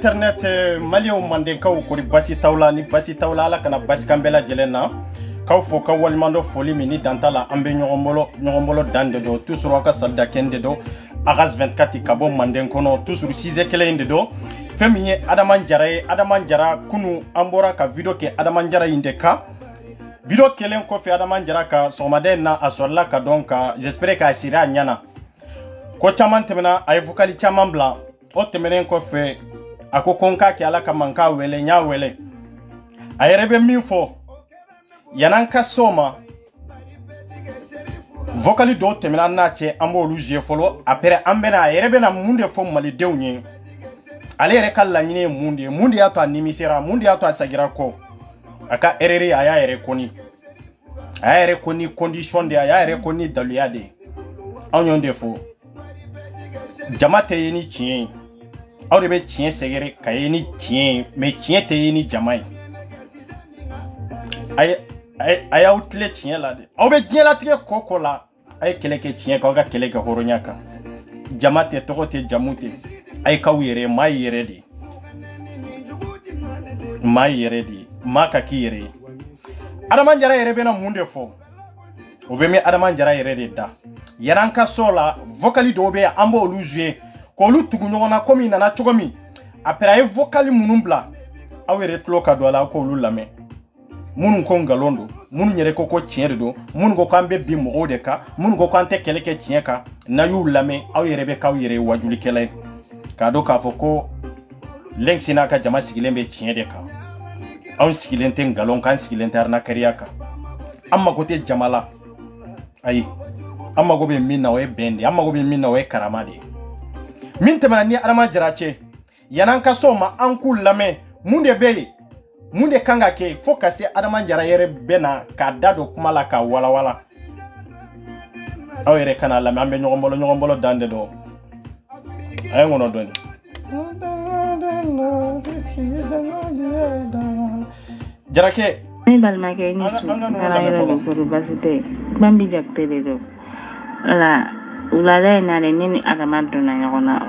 Internet Malio Mandenkaw ko basi tawla ni basi tawla la kana basi kambela jelena kaw fo ka walmando foli mini dantala ambe nyogombolo dande do tusuro ka sadda kende do agas 24 kabo mandenkono tusuru 6 kele inde do femiye adaman jara kunu ambora ka video ke adaman jara indeka video kelen ko fi adaman jara ka somade na asolla ka donc j'espère ka sira nyana ko chaman temena ay vokali chaman bla o temenen ko fe ako konka ki ala kamanka wele nya wele ayerebe mifo yananka soma vocali do temela na che ambo luje folo apere ambena ayerebe na munde fo mali dewnye ale yere kala nyine munde ya to animisera munde ya to asagira ko aka erere aya yere koni condition de aya yere koni daluyade onyon defo jamate yini chien awde be chien segere kayeni chien me chien te yini jamai ay outle chien la de awbe chien la tike kokola ay keleke chien ka ga keleke horonyaka jamate tokote jamute ay kawire mayere di maka kire adaman jara yere bena munde fo obe me adaman jara yere de da yaranka sola vocali do be ambo olujue ko lu tugu nyona komi na chogomi après ay vocali munumbla awere tloka do la ko lu lame munun ko ngalondo munun nyere ko tiere do munun ko kambe bi mo de ka munun ko kante keleke tieka na yu lame awere be ka awere wajuli kele ka do ka foko lengsina ka jama sigilembe tiede ka aw sigilente ngalon kan sigilente arna kariaka amma ko te jamala ay amma go be minna we bende amma go be minna we karamade min temana ni adama jarache yananka soma anku lame munde kanga ke focus adama jara yere bena ka dado kumala ka wala awere kana lame ambe nyogombolo dande do ay ngono don jarake ni balmake ni ara yere ko basite bambi jakte do la ulale na le ni adama dona nyona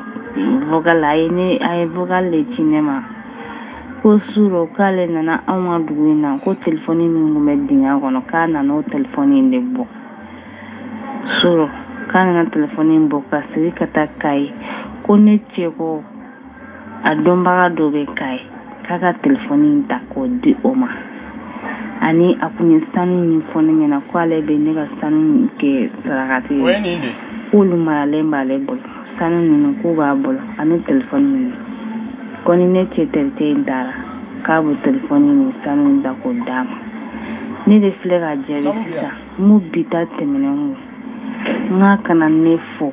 vocal ay vocal le cinema ko suro kale na anwa duwina ko telefoni mi ngome dinga kono kana no telefoni ndebo suro kana na telefoni mboka siri kata kai ko neche ko adomba dobe kai kaka telefoni ntako di oma ani akunye sanu ni foni nyana kwale be nega sanu ke sarakati weninde ulu malemba lebol sanu nunu kuba bolo anu telefoni ni koni neche terte indara kabu telefoni ni sanu ndako dama ni reflega jerisa mu bita temenengu ngaka na nefo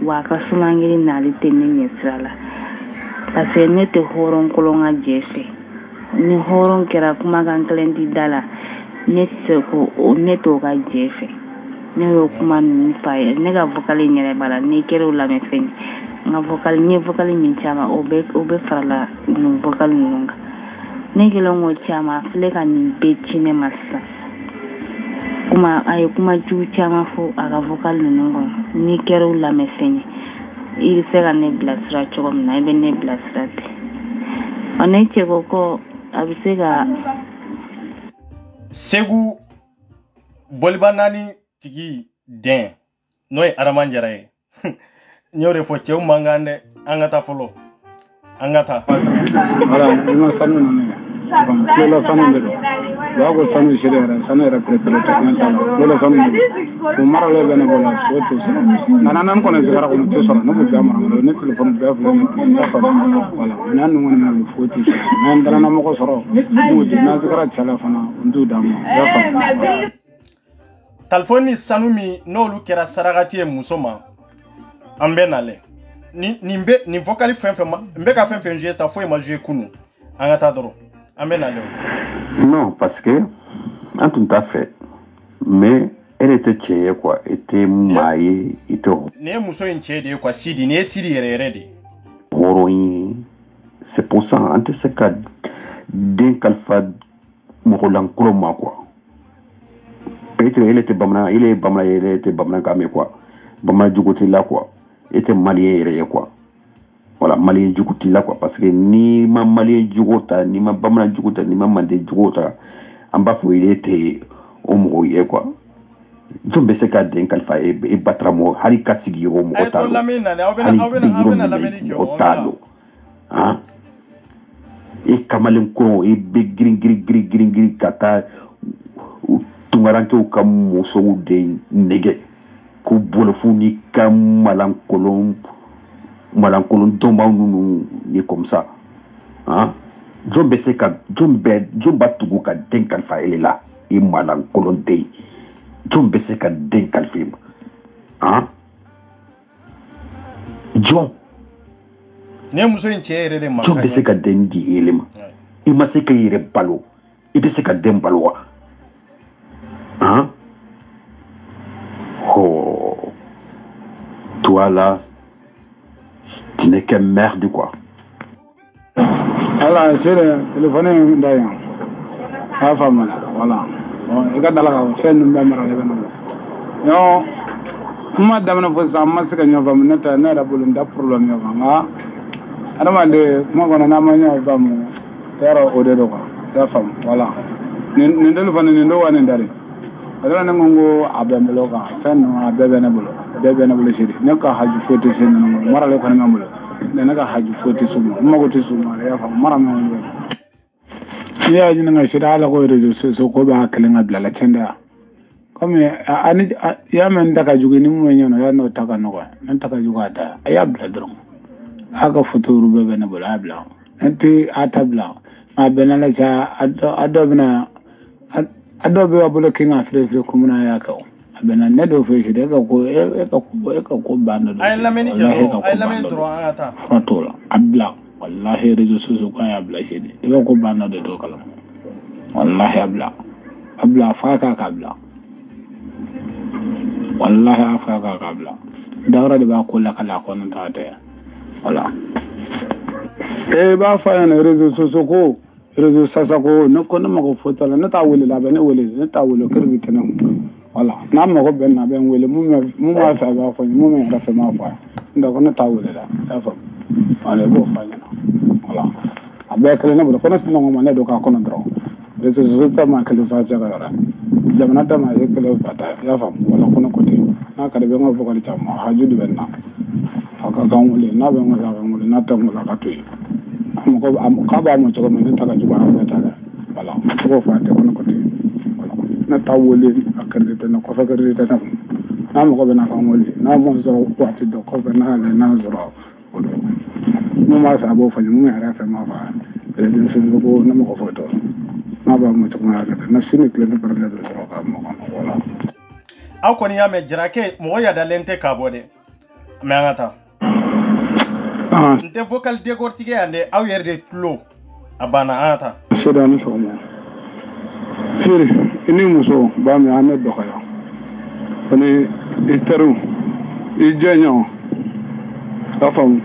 waka sumangiri nali tenenye sala parce nete horon kolonga jefe ni horon kera kuma kan klendi dala nete ko neto ga jefe ne yo kuma ni faye ne ga vocali nyere bala ni kero la me fen nga vocali ni vocali min chama obe farala no vocali nunga ne kelen ko caman filɛ ka nin bɛɛ ci ne ma sisan a ye kuma jugu caman fɔ a ka vocal ninnu kɔnɔ n'i kɛra o lamɛn fɛn ye i bɛ se ka ne bilasira cogo min na i bɛ ne bilasira ten ne cɛ ko ko a bɛ se ka Segu boliba naani tigi den n'o ye Adama Jara ye n y'o de fɔ cɛw man kan dɛ an ka taa fɔlɔ an ka taa voilà n ma sanu ninnu kilola sanu de don b'a ko sanu siri yɛrɛ sanu yɛrɛ perepere tɛ an ta la kilola sanu de don o maralen bɛ ne bolo o tɛ sɔrɔ nka n'an kɔni sigara kɔnɔ tɛ sɔrɔ ne b'o bɛɛ mara ne telefɔni bɛɛ filɛ ne y'a faamu voilà n'an dun kɔni na foyi tɛ sɔrɔ n'an dara mɔgɔ sɔrɔ n'o di n'an sigara cɛ la fana n t'u d'a ma i y'a faamu. Talifoni sanu min n'olu kɛra sarakati ye muso ma an bɛ nale nin vocal fɛn fɛn n bɛ ka fɛn fɛn jouer ta foyi ma jouer kunu an ka taa dɔrɔn an bɛ nale non parce que an tun t'a fɛ mais elle tɛ cɛ ye quoi e tɛ maa ye i tɛ nin ye muso in cɛ de ye quoi Sidi nin ye Sidi yɛrɛ yɛrɛ de hɔrɔn ye c'est pour ça an tɛ se ka den kalifa mɔgɔlankolon ma quoi peut-être elle était bamanan il est bamanan elle était bamanankan mɛn quoi bamanan jugu t'i la quoi e tɛ maliyɛn yɛrɛ ye quoi voilà maliyɛn jugu t'i la quoi parce que n'i ma maliyɛn jugu ta n'i ma bamanan jugu ta n'i ma manden jugu ta an b'a fɔ ile tɛ o mɔgɔw ye quoi jɔn bɛ se ka den kalifa e batara mɔgɔ hali ka sigiyɔrɔ mɔgɔ t'a dɔn hali mɔgɔ t'a dɔn han e kamalen kɔrɔ e bɛ girin ka taa tungarankew ka musow de nɛgɛ k'u bolofu ni ka malankolon dɔnbaw ninnu ye comme ça hein jɔn bɛ se ka jɔn b'a tugu ka den kalifa ele la i malankolon den jɔn bɛ se ka den kalifa i ma hein jɔn ne muso in cɛ yɛrɛ de ma jɔn bɛ se ka den di ele ma i ma se ka i yɛrɛ balo i bɛ se ka den balo wa hein oh toi là tu n'es qu'un merde quoi. Voilà, c'est le téléphone d'ailleurs. Ah, femme, voilà. Bon, regarde là, fait une belle marée. Non, moi, d'abord, pour ça, moi, c'est que nous avons un problème. Alors, moi, on a un femme, terre au dedans, la femme, voilà. Nous devons nous aller. Alors, nous avons un abembeloka, fait un abebenabolo, abebenabolo chéri. Nous avons un foutu, c'est un marale qu'on a moulé. Naka haji foti suma mago ti suma ya fa marama ya jina nga shira ala ko rezo so ko ba kelenga blala chenda comme ani ya men daga jugi ni mu nyano ya no taka no nan taka juga ta ya bla dron aga futuru be bena bla bla anti atabla ma benala cha adobna adobe wa bolo kinga fre kumuna ya ka abena nedo fe shi daga ko banda ay lameni jaro ay lameni droit ata fatola abla wallahi rezo so ko ya abla shi daga ko banda de to kala wallahi abla faka ka abla wallahi afaka ka abla dawra de ba ko la kala ko nan ta ta wala ba fa na rezo so ko rezo sasa ko no ko na mako fotola na ta wele la bene wele na ta wele kirbi kenan voilà n'a mago bɛ na bɛ n wele mun b'a fɛ a b'a fɔ n ye mun bɛ yɛrɛ fɛ m'a fɔ a ye donc ne t'a wele la i y'a faamu voilà i b'o fɔ a ɲɛna voilà a bɛɛ kelen ne bolo ko ne sinɔgɔ ma ne don k'a kɔnɔ dɔrɔn réseaux sociaux ta ma kelen fa cɛ ka yɔrɔ jamana ta ma ye kelen fa ta i y'a faamu wala ko ne ko ten n'a ka di bɛ n ka vocal caman haju de bɛ na a ka kan wele n'a bɛ n wele a ka n wele n'a tɛ n wele a ka to yen k'a b'a ma cogo min ne ta ka jugu a bɛɛ ta dɛ voilà i b'o fɔ a tɛ ko ne ko ten na ta wole akredite na kofa akredite na na mo ko be na kan wole na mo zoro waati do ko be na le na zoro odo mo ma fa bo fa ni mo ya fa ma fa rezen se ko na mo ko foto na ba mo to ma ga na shine kle ne parle do zoro ka mo ko wala aw ko ni ya me jirake mo ya da lente ka bode me ngata nte vocal décortiqué ande aw yerde tulo abana ata soda ni so mo firi ini muso ba mi ane dokaya ani iteru ijenyo afam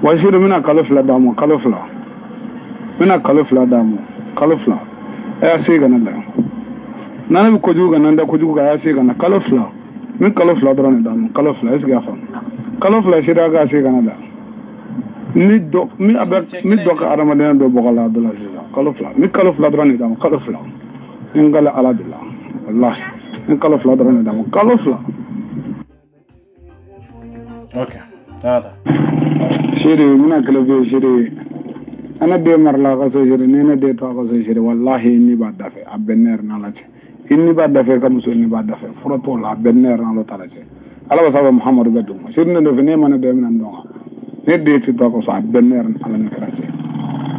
washiru mina kalofla damo kalofla mina kalo fila d'a ma kalo fila a y'a se ka na la n'ale bɛ kojugu ka na da kojugu ka a y'a se ka na kalo fila min kalo fila dɔrɔn de d'a ma kalo fila est-ce que y'a faamu kalo fila sera k'a se ka na da ni dɔ ka adamadenya dɔ bɔgɔ la dɔ la sisan kalo fila min kalo fila dɔrɔn de d'a ma kalo fila ni n kale ala de la walahi ni kalo fila dɔrɔn de d'a ma kalo fila. Okay. Nada. Shiri mina kelebi shiri ana de marla ka so shiri ni na de to ka so shiri wallahi ni ba dafe a benner na la ce inni ba dafe ka muso ni ba dafe froto la benner na lo tala ce ala ba saba muhammadu be dum shiri ne do fe ne man de mina ndonga ne de ti to ko so a benner ala ni krase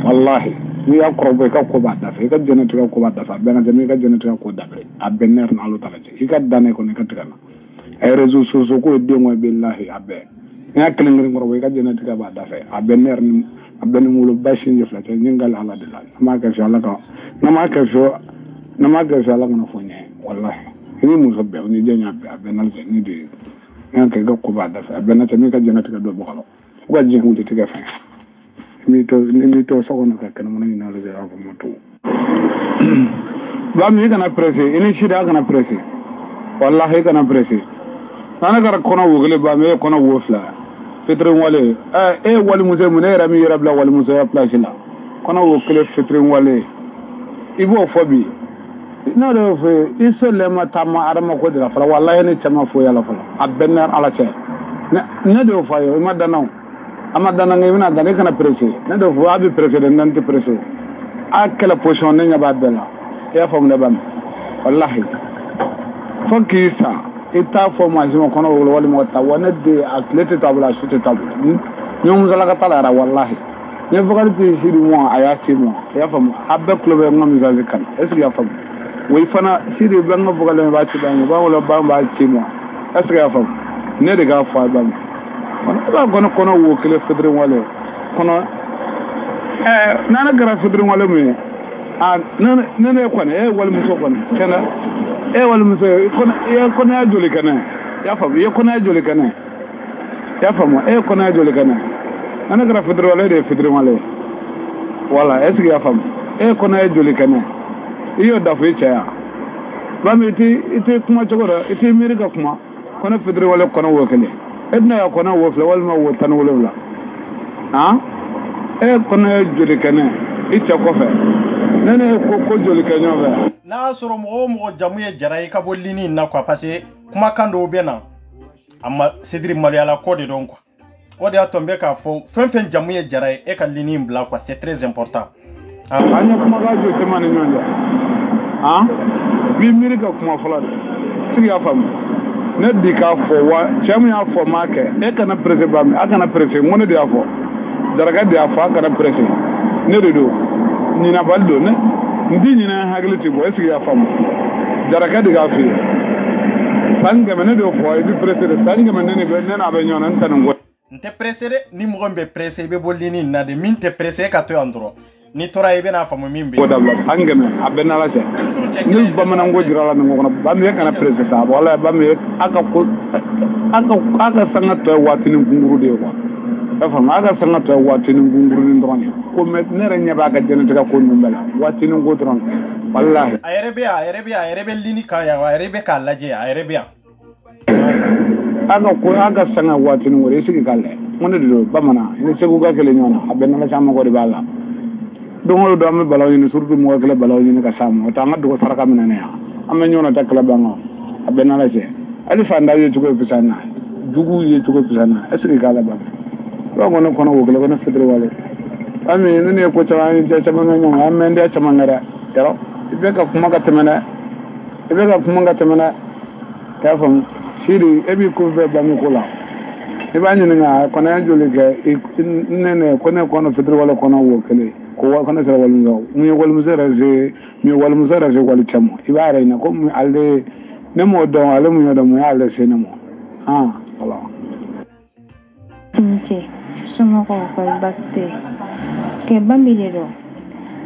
wallahi ni ya ko be ka ko ba dafe ka jenati ka ko ba dafa be na jami ka jenati ka ko dafe a benner na lo tala ce ika dane ko ne ka tigana ay rezu so ko de mo billahi abbe ya kelen ngir ngoro way ka jenati ka ba dafe a benner ni a ben mulo bashin jefla te ngal ala de la ma ka fi ala ka na ma ka fi ala na fonye wallahi ni mu sabbe ni jenya be a benal se ni de ya ka ga ko ba dafe a benata mi ka jenati ka do bokalo ko je hu de te ka fa mi to so ko na ka kana mo ni na le ya fa mo to ba mi kana presse ini shida kana presse wallahi kana presse nana gara kono wogele ba me kono wofla fitrin wale wali muso mun ne rami rabla wali muso ya place la kono wokele fitrin wale ibo fobi na do fe iso le mata ma arama ko dira fala wallahi ne chama fo ya la fala abenna ala che ne do fa yo ma danaw ama dana ngi mina dane kana presse ne do fo abi president nan te presse a kala position ne ngaba bela ya fam ne bam wallahi fakki sa ita formation kono wala mo ta wana de athlete tabla shoot tabla nyom zala ka tala wallahi ne bakal ti shiri mo ayati mo ya fam abbe club ngam zazi kan est-ce que ya fam way fana shiri ba ngam bakal ba ci ba wala ba ci mo est-ce que ya fam ne de ga fa ba ba kono wo kele fedre wala kono nana gara fedre wala me nana kono wala muso kono kana wala muso kono ya joli kana ya fam kono ya joli kana ya fam kono ya joli kana ana gara fedre wala de fedre wala wala est-ce que ya fam kono ya joli kana iyo da fe cha ba mi ite kuma chogora ite mirika kuma kono fedre wala kono wo kele edna ya kono wo fla wala ma wo tan wala kono ya joli kana icha ko fe nene ko joli kana ba na soro mo jamu ye jara ka bolini na kwa parce kuma kando bena amma Cedric Maliala ko de don quoi o de atombe ka fo fen jamu ye jara e ka lini bla quoi c'est très important anya kuma ga jo te man nyonja bi miri ka kuma fala sigi ya fam ne di ka fo wa jamu ya fo make e kana presse ba mi aka na presse mo ne di afo jaraga di afo aka na presse ne do ni na baldo ne ndi nyina hagliti bo esigi ya fam jaraka diga fi sanga mene do fo bi pressere sanga mene ne be na be nyona ntan ngo nte pressere ni mo be pressé be bolini na de min te pressé ka to andro ni tora ibe na fam min be wala sanga me abena la che ni ba mana ngo jira la ngo ba mi kana pressé sa wala ba mi aka sanga to watini nguru de wa dafa maga sanga to watini nguru ni ndron ko me nere nyaba ka jenete ka ko numbela watini nguru ndron wallahi ayrebe lini ka ya ayrebe ka laje ayrebe aga sanga watini nguru sigi kalle monde do bamana ni segu ga kele nyona abena la sama ko di bala dongo do am balaw ni surtout mo kele balaw ni ka sama ta ngado saraka minane ya am nyona ta kala bango abena la je ali fanda yo tugo pisana jugu ye tugo pisana esigi kala ba ko no kono wo kele ko fedre wale ami ne ko tawani je chama ngam am mende chama ngara yaro ibe ka kuma ka temena ka fam shiri ebi ko be ba mi kula iba ni nga kono ya joli ke ne kono fedre wala kono wo kele ko kono sera wala ngo mi wala musera je wala chamo iba re na ko mi alde ne mo do ale mu yodo mu alde se ne mo wala Sono ko baste ke bambilero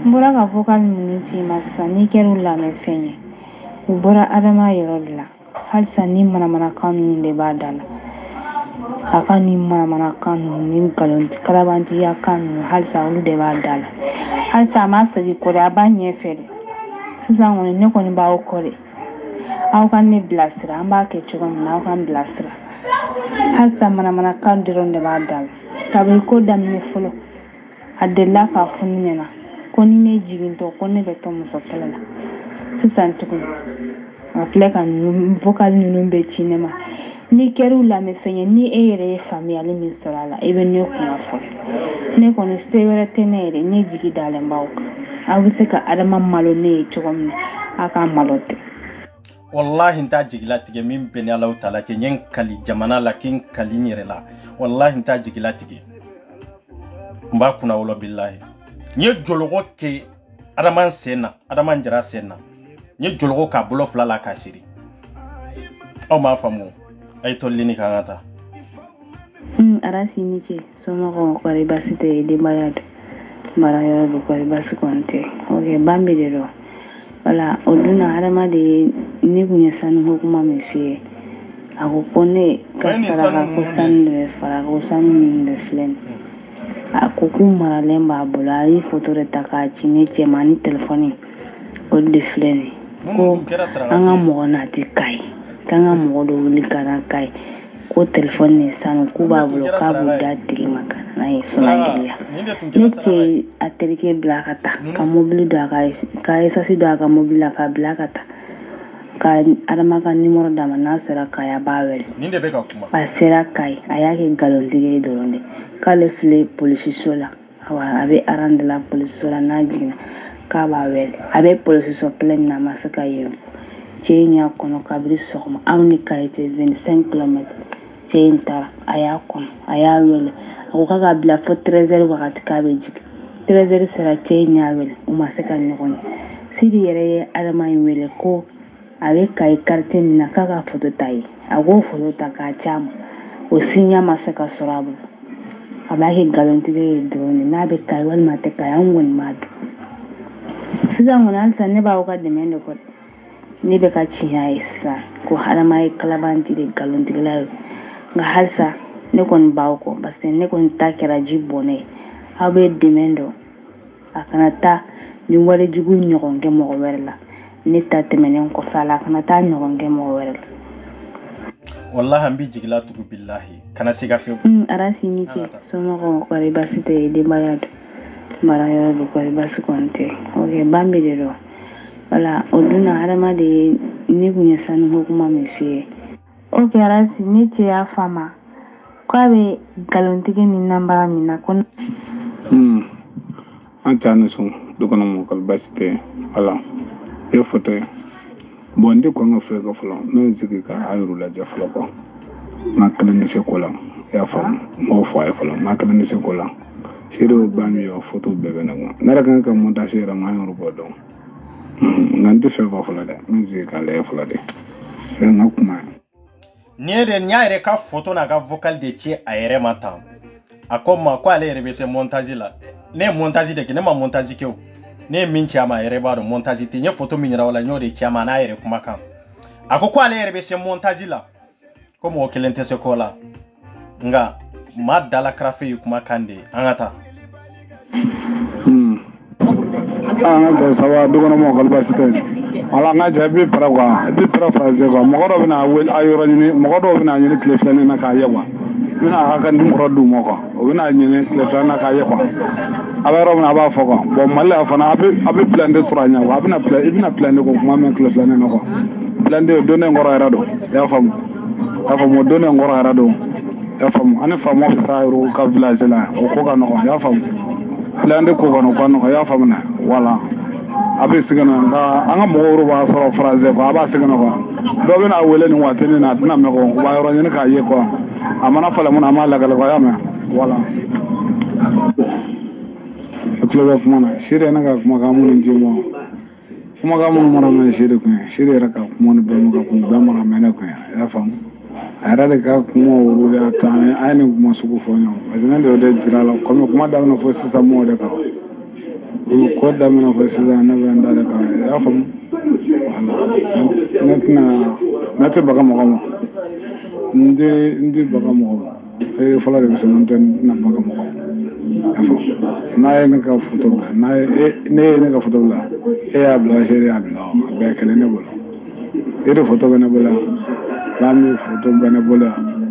mbora ka vocal minute masa ni keru la me fenye ubora adama yorodla halsa ni mana kanu de badala akani mana kanu ni galon kalabanti ya kanu halsa ulu de badala halisa ma sagi kɔrɔ a b'a ɲɛ fɛ de sisan kɔni ne kɔni b'aw kɔ de aw ka ne bilasira an b'a kɛ cogo min na aw ka n bilasira halisa manamanakan dɔrɔn de b'a da la kabini ko daminɛ fɔlɔ a delila k'a fɔ ne ɲɛna ko ni ne jigintɔ ko ne bɛ to muso kɛlɛ la sisan tuguni a filɛ ka vocal ninnu bɛ ci ne ma ni kɛr'u lamɛnfɛn ye ni e yɛrɛ ye faamuyali min sɔrɔ a la i bɛ ne kunnafoni ne kɔni se wɛrɛ tɛ ne yɛrɛ ne jigi dalen b'aw kan aw bɛ se ka adama malo ne ye cogo min na aw ka malo tɛ wallahi n t'a jigilatigɛ min bɛ ni Alahu Taala cɛ n ye n kali jamana la k'i n kali n yɛrɛ la wallahi n t'a jigilatigɛ n b'a kunna wolo billahi n ye jɔlɔkɔ kɛ adama sen na adama jara sen na n ye jɔlɔkɔ k'a bolo fila la k'a siri aw m'a faamu a ye tɔlini kan ka taa arasi ni ce somɔgɔw kɔri baasi tɛ denbaya don mara yɔrɔ don kɔri baasi kɔni tɛ ok bambi de don wala o duna adamaden ne kun ye sanu ko kuma min f'i ye a ko ne ka saraka ko sanu de bɛ fara ko sanu min de filɛ nin a ko k'u maralen b'a bolo a ye foto de ta k'a ci ne cɛ ma ni telefɔni o de filɛ nin ko an ka mɔgɔ nati ka ye k'an ka mɔgɔ dɔ wuli ka na ka ye ko telefɔni de sanu k'u b'a bolo k'a b'u da tigi ma ka n'a ye sunagɛliya ne cɛ a terikɛ bila ka taa ka mobili don ka esasi don a ka mobili la ka bila ka taa ka adama ka nimero d'a ma n'a sera Kayi a b'a wele a sera Kayi a y'a kɛ nkalontigɛ ye dɔrɔn de k'ale filɛ polisiso la a bɛ aran de la polisiso la n'a jiginna k'a b'a wele a bɛ polisiso kelen min na a ma se ka yen fɔ cɛ in y'a kɔnɔ kabini sɔgɔma anw ni Kayi tɛ 25 kilomètres cɛ in taara a y'a kɔnɔ a y'a wele a ko k'a bila fo 13h wagati k'a bɛ jigin 13h sera cɛ in y'a wele u ma se ka ɲɔgɔn ye Sidi yɛrɛ ye adama in wele ko a bɛ Kayi quartier min na k'a ka photo ta ye a k'o photo ta k'a ci a ma o siɲa ma se ka sɔrɔ a bolo a b'a kɛ nkalontigɛ ye dɔrɔn de n'a bɛ Kayi walima a tɛ Kayi an kɔni b'a dɔn sisan kɔni halisa ne b'aw ka dɛmɛ de kɔ ne bɛ ka ciɲɛ ye sisan ko adama ye kalabanci de nkalontigɛla ye nka halisa ne kɔni b'aw kɔ parce que ne kɔni ta kɛra ji bɔnɛ ye aw bɛ dɛmɛ dɔn a kana taa ni walejugu ɲɔgɔn kɛ mɔgɔ wɛrɛ la ne ta tɛmɛnen kɔfɛ a la a kana taa ɲɔgɔn kɛ mɔgɔ wɛrɛ la wallahi an b'i jigila tugu billahi kana siga fiyewu arasi ni ce somɔgɔw kɔri baasi tɛ denbaya don mara yɔrɔ don kɔri baasi kɔni tɛ ok bambi de don wala o duna adamaden ne kun ye sanu ko kuma min f'i ye ok arasi ne cɛ y'a faamu ko a bɛ nkalontigɛ ni nanbaga min na ko an ta ni sun du kɔnɔ mɔgɔ kɔri baasi tɛ wala e foto ye bon n tɛ kɔn ka fɛ ka fɔlɔ ne ye sigi ka a yɛrɛ lajɛ fɔlɔ kɔ ma kelen tɛ se ko la i y'a faamu m'o fɔ a ye fɔlɔ ma kelen tɛ se ko la seerew b'a min ye foto bɛɛ bɛ ne kun ne yɛrɛ kan ka montage yɛrɛ ma yɔrɔ bɔ dɔn nka n tɛ fɛn fɔ fɔlɔ dɛ n bɛ sigi k'a lajɛ fɔlɔ de fɛn ka kuma ni y'a yɛrɛ ka photo n'a ka vocal de ci a yɛrɛ ma tan a ko ma ko ale yɛrɛ bɛ se montage la ne ye montage de kɛ ne ma montage kɛ o ne ye min ci a ma a yɛrɛ b'a dɔn montage tɛ n ye photo min yira o la n y'o de ci a ma n'a yɛrɛ kumakan a ko ale yɛrɛ bɛ se montage la ko mɔgɔ kelen tɛ se k'o la nka maa dala karafe ye kumakan de ye an ka taa an ka jɛ saba du kɔnɔ mɔgɔ kɔri baasi tɛ wala an ka jɛ bi pɛrɛ français quoi mɔgɔ dɔ bɛna a yɔrɔ ɲini mɔgɔ dɔw bɛna ɲini tile filanan na k'a ye quoi n bɛna a ka nimero d'u ma quoi o bɛna ɲini tile filanan na k'a ye quoi a bɛ yɔrɔ min a b'a fɔ quoi bon Mali la fana a bɛ plan de sɔrɔ a ɲɛ quoi i bɛna plan de ko kuma mɛn tile filanan na quoi plan de donnen kɔrɔ yɛrɛ don i y'a faamu o donnen kɔrɔ yɛrɛ don i y'a faamu ani faamaw bɛ sa yɔrɔ ka village la o ko ka nɔgɔn i y'a faamu plan de ko ka nɔgɔn i y'a faamu na voilà a bɛ segin na nka an ka mɔgɔw b'a sɔrɔ français quoi a b'a segin na quoi dɔw bɛ n'a wele nin waati nin na a tɛna mɛn quoi u b'a yɔrɔ ɲini k'a ye quoi a mana falen mun na an b'a lagale quoi i y'a mɛn voilà a tulo bɛ kuma na seere ne ka kumakan minnu di ma kumakan minnu mara mɛn seere kun ye seere yɛrɛ ka kuma ni bɛɛ ka kun bɛɛ mara mɛn ne kun ye i y'a faamu a yɛrɛ de ka kuma olu de y'a to an ye nin kuma sugu fɔ ɲɔgɔn parce que ne de y'o de jira a la komi kuma daminɛ fo sisan m'o de kan ko daminɛ fo sisan ne bɛ n da de kan i y'a faamu ne tɛ baga mɔgɔ ma n tɛ baga mɔgɔ ma fɔlɔ de bɛ se n tɛ baga mɔgɔ ma n'a ye ne ka photo bila ne ye ne ka photo bila e y'a bila chérie y'a bila a bɛɛ kelen ne bolo e de photo bɛ ne bolo yan Lami photo bɛ ne bolo yan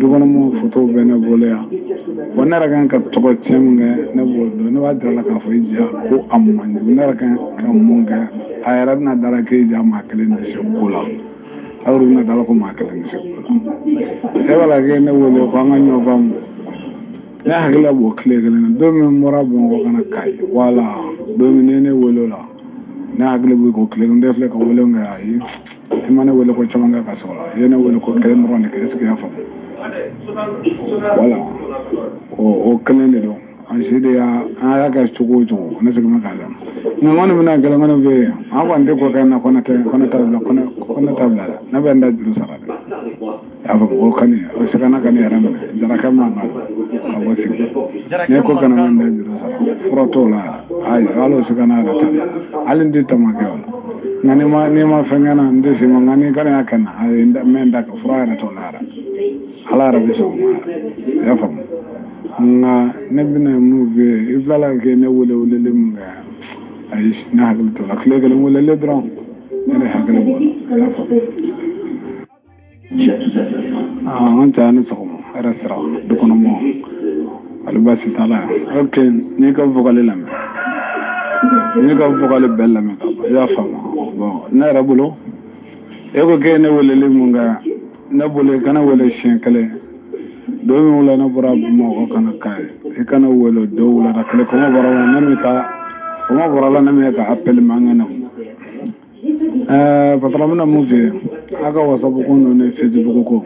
dukɔnɔmɔgɔw photo bɛ ne bolo yan bon ne yɛrɛ kan ka tɔgɔ tiɲɛ min kɛ ne b'o dɔn ne b'a dara la k'a fɔ i ja ko a man ɲi ne yɛrɛ kan ka mun kɛ a yɛrɛ bɛna dala k'e ja maa kelen de se ko la aw yɛrɛ bɛna dala ko maa kelen de se ko la e b'a la k'e ne wele ko an ka ɲɔgɔn faamu ne hakili b'o tile kelen na don min bɔra Bamakɔ ka na Kayi wala don min ne wele o la ne hakili b'o ko tile kelen tɛ filɛ ka wele kɛ ayi i ma ne wele ko caman kɛ ka sɔrɔ la i ye ne wele ko kelen dɔrɔn de kɛ est-ce que i y'a faamu wala o kelen de don an si de y'a kɛ cogo o cogo ne segin bɛ k'a lamɛn nka kɔni bɛna gɛlɛn kɔni fɛ yen an kɔni tɛ ko kɛ na ko ne ta bila dɛ ne bɛ n da juru sara dɛ y'a faamu o kɔni o sɛgɛnna ka ne yɛrɛ minɛ jarakɛ man kan ka bɔ sigi ne ko kana n da juru sara fura t'o la ayi hali o sɛgɛnna yɛrɛ ta hali n tɛ tamakɛ o la nka n'i ma fɛn kɛ na n tɛ se ma nka n'i kana y'a kɛ na ayi n bɛ n da kɛ fura yɛrɛ t'o la yɛrɛ ala yɛrɛ bɛ sɔn o ma yɛrɛ y'a faamu nka ne bɛna mun fɛ yen i filɛ la kɛ ne weleli min kɛ ayi ne hakili t'o la tile kelen weleli dɔrɔn ne de hakili b'o la y'a faamu an ta ni sɔgɔma hɛrɛ sira dukɔnɔmɔgɔw hali baasi t'a la yan ok n'i ka vocal lamɛn n'i ka vocal bɛɛ lamɛn ka ban i y'a faamu bon ne yɛrɛ bolo e ko k'e ne weleli mun kɛ ne bolo i kana wele siɲɛ kelen don min wula ne bɔra Bamakɔ ka na Kayi i kana wele don wulada kelen kɔngɔ bɔra la ne min ka appel man kɛ ne patron bɛna mun fɛ yen a ka WhatsApp ko ni Facebook ko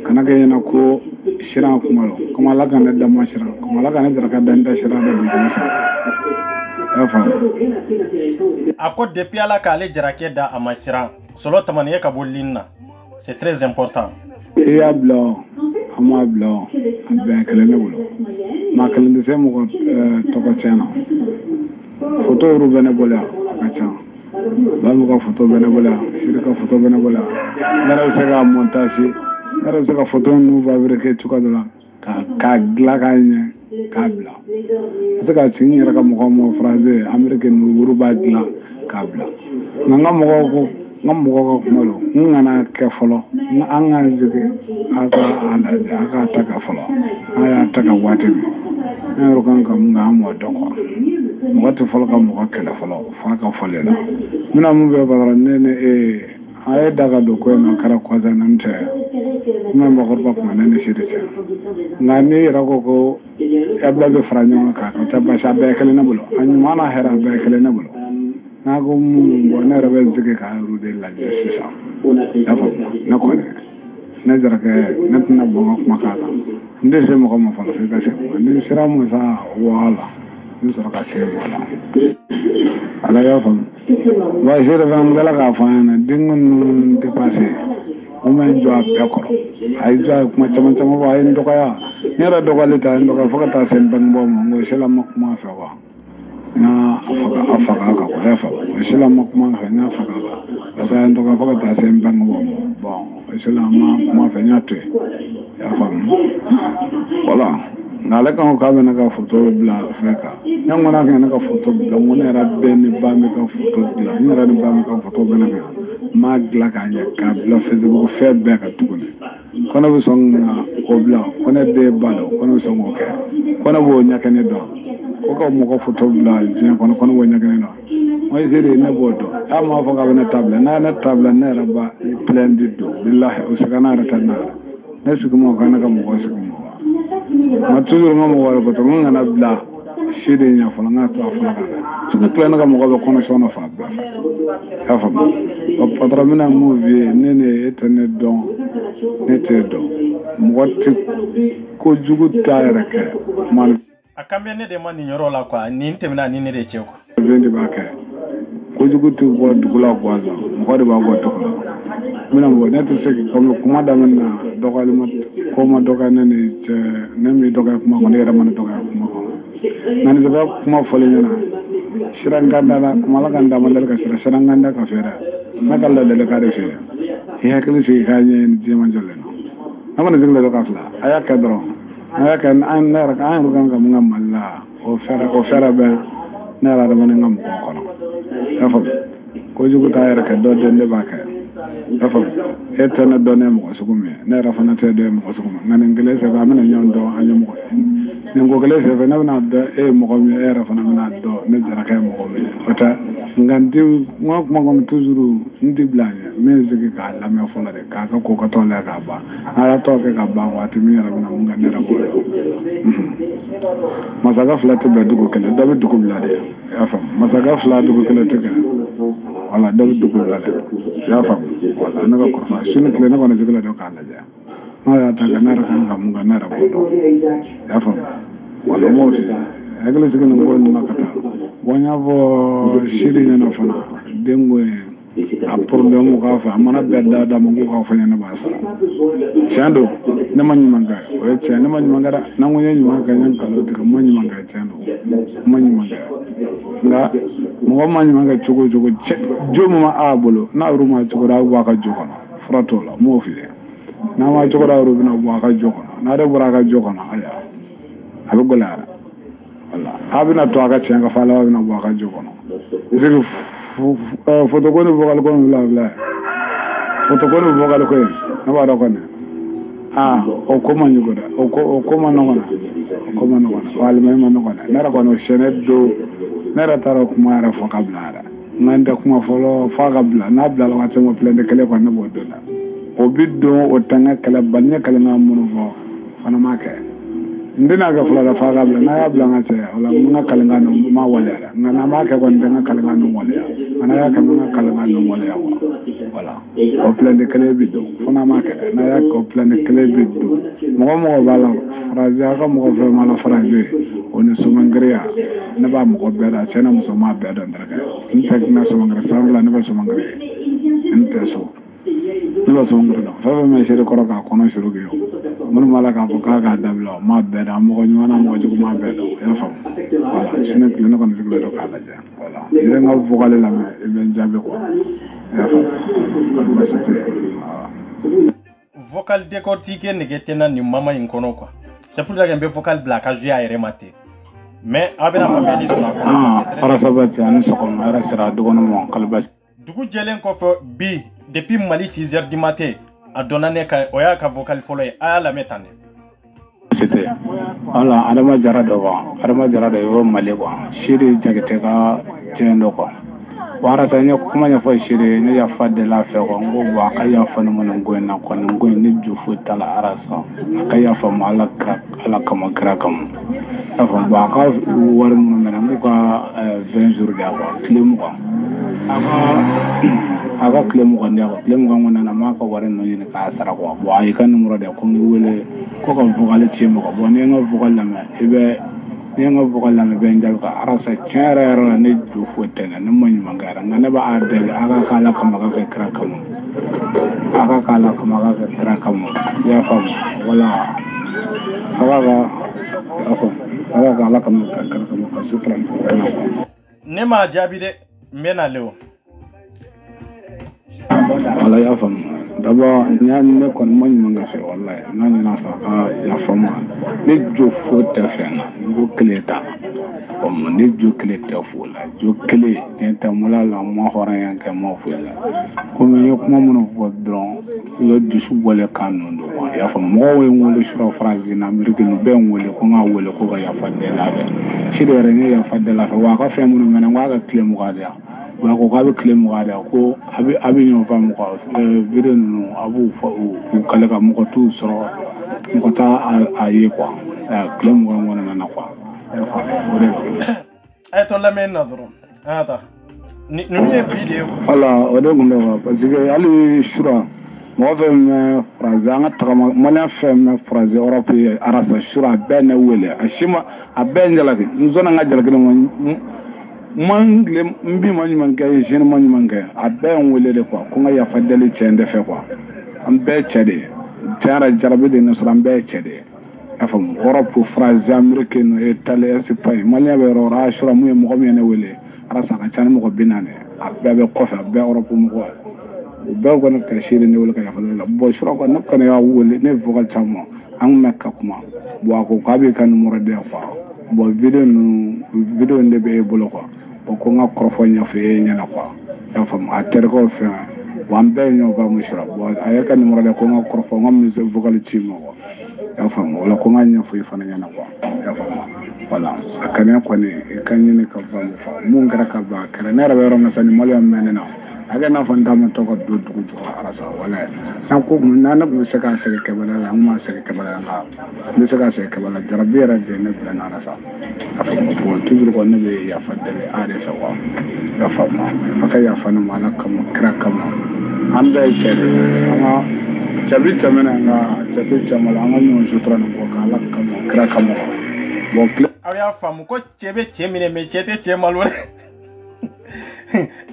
kana kɛ ɲɛna ko siran kuma lo kuma ala ka ne dama siran kuma ala ka ne dara ka dan da siran da dugu sa ya fa a ko depuis ala k'ale Jarakɛ da a ma siran solo tamaniya ka bɔ lin na c'est très important e y'a bila a ma bila a bɛɛ kelen ne bolo maa kelen tɛ se mɔgɔ tɔgɔ tiɲɛ na photo yɛrɛ bɛ ne bolo yan a ka ca Bamu ka photo bɛ ne bolo yan Siri ka photo bɛ ne bolo yan ne yɛrɛ bɛ se ka montage ne yɛrɛ bɛ se ka photo ninnu fabriquer cogoya dɔ la k'a dilan k'a ɲɛ k'a bila n bɛ se ka sigi n yɛrɛ ka mɔgɔw ma français Amérique ninnu olu b'a dilan k'a bila nka n ka mɔgɔw ka kuma don n kana kɛ fɔlɔ an ka sigi a ka lajɛ a k'a ta ka fɔlɔ an y'a ta ka waati min an yɛrɛ kan ka mun kɛ an m'o dɔn quoi mɔgɔ tɛ fɔlɔ ka mɔgɔ kɛlɛ fɔlɔ f'a ka fɔlen la n bɛna mun bɛ bakara ne ni a ye da ka don ko in na kɛra kɔsa na n tɛ n bɛ bakɔrɔba kuma ne ni Siri cɛ nka n'i yɛrɛ ko e bɛɛ bɛ fara ɲɔgɔn kan o tɛ basi a bɛɛ ye kelen ne bolo a ɲuman n'a hɛrɛ a bɛɛ ye kelen ne bolo n'a ko mun bɔ ne yɛrɛ bɛ sigi k'a yɛrɛ de lajɛ sisan y'a faamu ne kɔni ne Jarakɛ ne tɛna bɔ n ka kuma k'a kan n tɛ se mɔgɔ ma fɔlɔ f'i ka se ma ni sera mun sa wala n sɔrɔ ka se mɔgɔ la ala y'a faamu wa Siri fana n kɛla k'a fɔ an ɲɛna den ninnu tɛ passé o ma n jɔ a bɛɛ kɔrɔ a ye jɔ a ye kuma caman caman fɔ a ye n dɔgɔya ne yɛrɛ dɔgɔyali ta a ye n dɔgɔya fo ka taa se n bangebaaw ma n ko sila ma kuma a fɛ wa n y'a faga a kan o y'a faamu o sila ma kuma a fɛ n y'a faga a kan parce que a ye n dɔgɔya fo ka taa se n bangebaaw ma bon o sila ma kuma a fɛ n y'a to yen i y'a faamu voilà nka ale kan k'a bɛ ne ka photo bila fɛn kan ne ko n'a kɛ ne ka photo bila n ko ne yɛrɛ bɛɛ ni ba mi ka photo dilan n yɛrɛ ni ba mi ka photo bɛ ne kan n m'a dilan k'a ɲɛ k'a bila Facebook fɛn bɛɛ kan tuguni ko ne bɛ sɔn ka o bila ko ne den ba don ko ne bɛ sɔn k'o kɛ ko ne b'o ɲɛ kɛnɛ dɔn ko ka mɔgɔ photo bila diɲɛ kɔnɔ ko ne b'o ɲɛ kɛnɛ dɔn n ko Siri ne b'o dɔn a m'a fɔ k'a bɛ ne ta bila n'a ye ne ta bila ne yɛrɛ ba plainte don bilahi o sɛgɛnna yɛrɛ tɛ ne yɛrɛ ne sigi m'o kan ne ka mɔgɔ sigi m'o ma toujours n ka mɔgɔ wɛrɛ ko to n kana bila Siri ɲɛ fɔlɔ n ka to a fɔlɔ kan dɛ ne tila ne ka mɔgɔ bɛ connexion dɔ fa bɛɛ fɛ i y'a faamu o patron bɛna mun f'i ye ne ni e tɛ ne dɔn ne t'e dɔn mɔgɔ tɛ kojugu t'a yɛrɛ kɛ a kan bɛ ne de ma nin yɔrɔ la quoi nin tɛmɛna ni ne de cɛ quoi fɛn de b'a kɛ kojugu tɛ bɔ dugu la gansan mɔgɔ de b'a bɔ dugu la n bɛna bɔ ne tɛ se comme kuma daminɛ na dɔgɔyali ma ko ma dɔgɔya ne ni cɛ ne min dɔgɔya kuma kɔnɔ ne yɛrɛ ma ne dɔgɔya kuma kɔnɔ nka nin sɛbɛn kuma fɔlen ɲɛna siran ganda la kuma ala kan d'a ma deli ka siran ganda ka fɛ dɛ ne ka ladilikan de fɛ i hakili sigi k'a ɲɛɲini diɲɛ ma jɔlen na ne kɔni sigilen don ka fila a y'a kɛ dɔrɔn aya kan an nera kan rugan ga mun malla o fera be nera da manen ngam ko kono afa ko jugu tayar ka do de ba ka afa etana do ne mo sugumi nera fana te de mo sugumi ngane ngele se ba mena nyondo anyum ko ngo gele se fa na do e mo ko mi era fana na do ne jara kay mo ko mi ota ngandi mo ko toujours ndi blanya me zigi ka la me fona de ka ko ko to la ka ba ala to ke ka ba wati mi era na munga nera bo masaga flat be dugo kele do be dugo blade ya fam masaga flat dugo kele te wala do be dugo blade ya fam wala na ko fa sunu kele na ko na zigi la do ka la ja ma ya ta ga nera kan ga munga nera bo do ya fam wala mo fi agla zigi na ko na kata wonya bo shiri na fana dengo a problème ko fa mana bedda da mo ko fa nyana basa chando na manyi manga o che na manyi manga na ngonya nyuma ka nyan kalo de ko manyi manga chando manyi manga nga mo manyi manga chugo jomo ma abolo na ruma chugo da wa ka jogo frato la mo fi na ma chugo da rubina wa ka jogo na de bura ka jogo na aya abu golara wala abina to aka chenga fala abina wa ka jogo no zigi fotokoni vocal ko bla fotokoni vocal ko na ba do ko na o ko man yugo da o ko man no na wal me man no na ra ko no shenedo na ra taro ko mara fo kabla ngande ko ma folo fa kabla na bla la wate mo plende kele ko na bodo na o biddo o tanga kala banya kala ngamuno fo fana make ndina ga fula fa kabla na ya bla ngate wala munga kala ngano ma wala ngana make ko ndanga kala ngano wala ana ya kan kala ngano wala ya wala o plende kele biddo fana make na ya ko plende kele biddo mo bala phrase ka mo fe mala phrase on sumangria ne ba mo beda chena mo ma beda ndaga inta na sumangria samla ne ba sumangria inta so ne ba sumangria fa me shere ko ka kono shuru ge mun mala ka ko ka dablo ma beda mo ko nyana mo ko ma beda ya fam wala shine kile ko ne ziglo do ka la ja wala ile nga vokale la me ben jabe ko ya fam ma c'était vocal décortiqué negetena ni mama inkono quoi c'est pour ça que vocal black a joué à remater mais abena famille sur la ara sabati an soko ara sira dogono mo kalbas dugu jelen ko fo bi depuis mali 6h du matin a donné ka oya ka vocal follow a la metane c'était ala adama jara do yo mali ko shiri jagete ka jendo ko wara sanya kuma ya fa shiri ne ya fadde la fe ko ngo wa ka ya fa no ngo na ko ngo ni jufu tala arasa ka ya fa mala krak ala kama krakam afa ba ka war mu na ngo ka 20 jours ya ko klem ko aga klem ko ne ko klem ko na ma ko war no ni ka sara ko wa ay kan mu rode ko ngi wele ko ko vocal chimo ko bo ne ngo vocal la me ibe ne ngo vocal la me be njal ka arasa chere ro ne jufu tena ne mo mangara ngane ba adel aga kala kama ka krakam ya fam wala aga kala kama krakam ka sufran ne ma jabi de mena leo wala ya fam daba nyani ne kon mo manga fe wallahi nani na fa ya fam ne jufu ta fena go kleta ne jokle ta fola jokle tenta mula la mo horan yanke mo fola ko me yok mo mon vodron yo disu wole kanondo ya fa mo we ngole shura phrase na amerique no be ngole ko nga wole ko ga ya fadde la fe shidere ne ya fadde la fe wa ka fe mun mena wa ga claim ga dia wa ko ga be claim ga dia ko abi no fa mo ko video no abu fa ko kala ga mo ko tu soro ko ta aye quoi claim ga ngona na quoi ايتو لمن نظروا هذا نمي فيديو والله ودغم دو باسكو علي شورا ما فهم فرازا تقما ما فهم فرازا اوروبي اراسا شورا بين وله اشما ابن جلك نزونا ngajal gele mangle mbi mani mangay jeune mani mangay aben wele de quoi ko ya fadeli chende fe quoi am be chede tara jarabe de nasran be chede afam Europe France américaine Italie Espagne Mali be rora shura mu mo me ne wele arasa ka chan mo binane abbe kofa be Europe mo ko be ko na ka shiri ne wele ka fa la bo shura ko na ka ya wele ne vocal chamo an me ka kuma bo ko ka be kan numéro de quoi bo video de be bolo quoi bo ko nga krofo nya fe nya na quoi ya fam a ter ko fe wan be nyo va mo shura bo ay kan numéro de ko nga krofo ngam mi vocal team ko ya fam wala ko nga nya fe fa nya na quoi ya fam wala akane ko ne kan ni ka va mo fa mun gara ka ba kare ne ra be ro na sani mali am menena aga na fanda mo to ko do dugu arasa wala na ko na na bu se ka se ke bala la ma se ke bala la bu se ka se ke bala jarabira de ne bala na arasa afa ko tujur ko ne be ya fadde are sa wa ya fa ma aka ya fa na mala kam kra kam anda chere ama chabi chamena nga chate chamala nga nyo sutra no ko kala kam kra kam bo aya fa mu ko chebe chemine me chete chemalore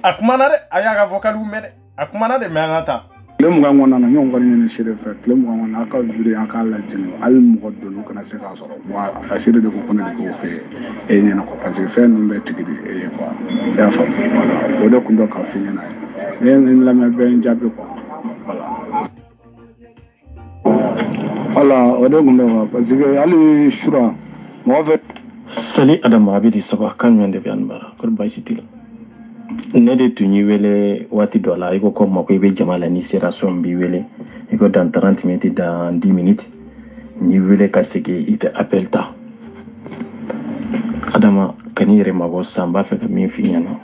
akumana de ayaga vocal ou mede akumana de mangata le mu ngango na nyo ngori ni shire fe le mu ngango na ka vire aka la jini al mu goddo no kana se ka so wa ashire de ko kona de ko fe e nyana ko parce que fe no be tigidi e ko ya fa wala o de kundo ka fi nyana en la me be njabe ko wala o de kundo parce que ali shura mo fe sali adama abidi saba kan mende be anbara ko baysitila ne de tuni wele wati dola iko ko mako ibe jamala ni seration bi wele iko dans 30 minutes dans 10 minutes ni wele kaseke ite appel ta adama kanire mabo samba fe ka min finyana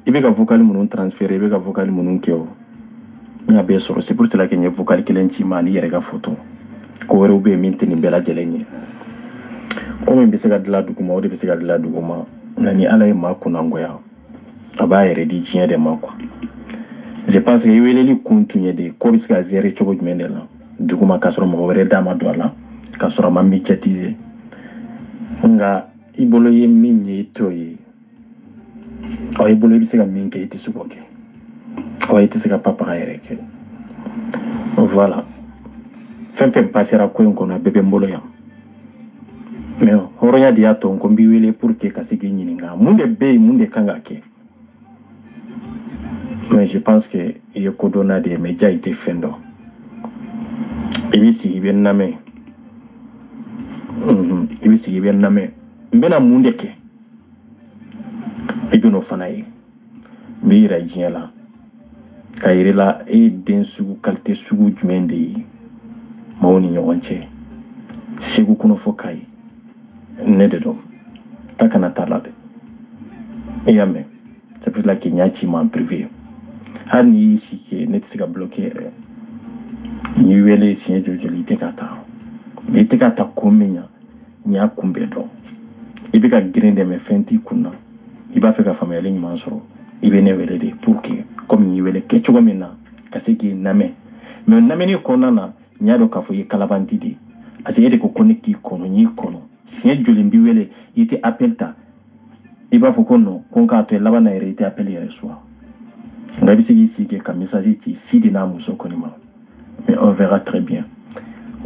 ibe ka vocal munun transférer ibe ka vocal munun keo nya be soro c'est pour cela que nye vocal kelenchi mali yere ka photo ko were ube min tini bela jelenye ko min be se ka dila duguma o de be se ka dila duguma nani ala ye ma kunangoya aba yere di jinya de ma quoi je pense que yeleli kuntunye de ko biska zere chogo jumendela duguma kasoro mo were dama dola kasoro ma médiatiser nga ibolo ye minye toyi o ibolo biska minke iti suboke o iti sika papa yere ke voilà fem passera ko en kono bebe mbolo ya mais horonya dia to ngombi wele pour que kasiki nyininga munde be munde kanga ke mais je pense que il kodona des médias été fendo ibisi ibenname ibisi ibenname mbena munde ke ibino fanayi mbira jiela kayirela e densu qualité sugu jumende mawni nyonche sigu kuno fokai nededo takana talade yame c'est pour la kinyachi en privé hani ici que net se bloquer ni wele sien jojoli tekata komenya nya kumbedo ibika grinde me fenti kuna iba feka famille ni mansoro ibe ne wele de pour que comme ni wele kechugo mena kaseki name mais name ni konana nyado kafo yi kalabanti de asiyede ko connecti kono ni kono sien joli mbi wele ite appelta iba fo kono konka to labana ere ite appel yere soir ngabi sigi ke ka message ti sidi na muso konima mais on verra très bien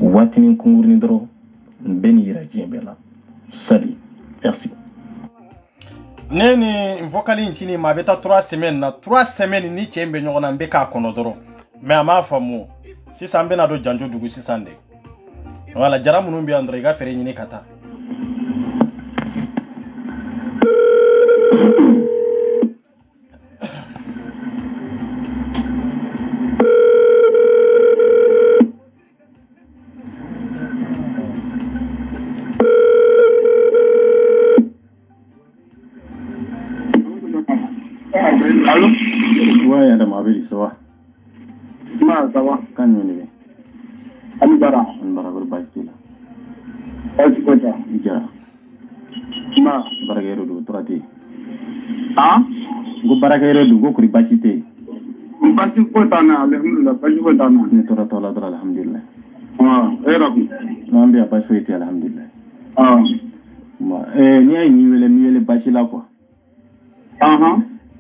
watini kungurni dro beni ira jembela sali merci neni vocali nchini mabeta 3 semaines na 3 semaines ni chembe nyona mbeka kono dro mais ama famu si sambe na do janjo dugu si sande wala jaramu numbi andre ga fere nyini kata Allô? Ouais, Adam Abeli, ça va? Ça va. Quand on est? Alibara. Alibara, vous le baissez là. Est-ce que ça? Ijara. Ma. Barakero do, trati. Ah? Go barakero do, go kuri basite. Basi ko tana, alhamdulillah, basi ko tana. Ni tora tola dra, alhamdulillah. Ah, rabi. Non, bien, pas souhaité, alhamdulillah. Ah. Ni ay ni wele bashi la quoi.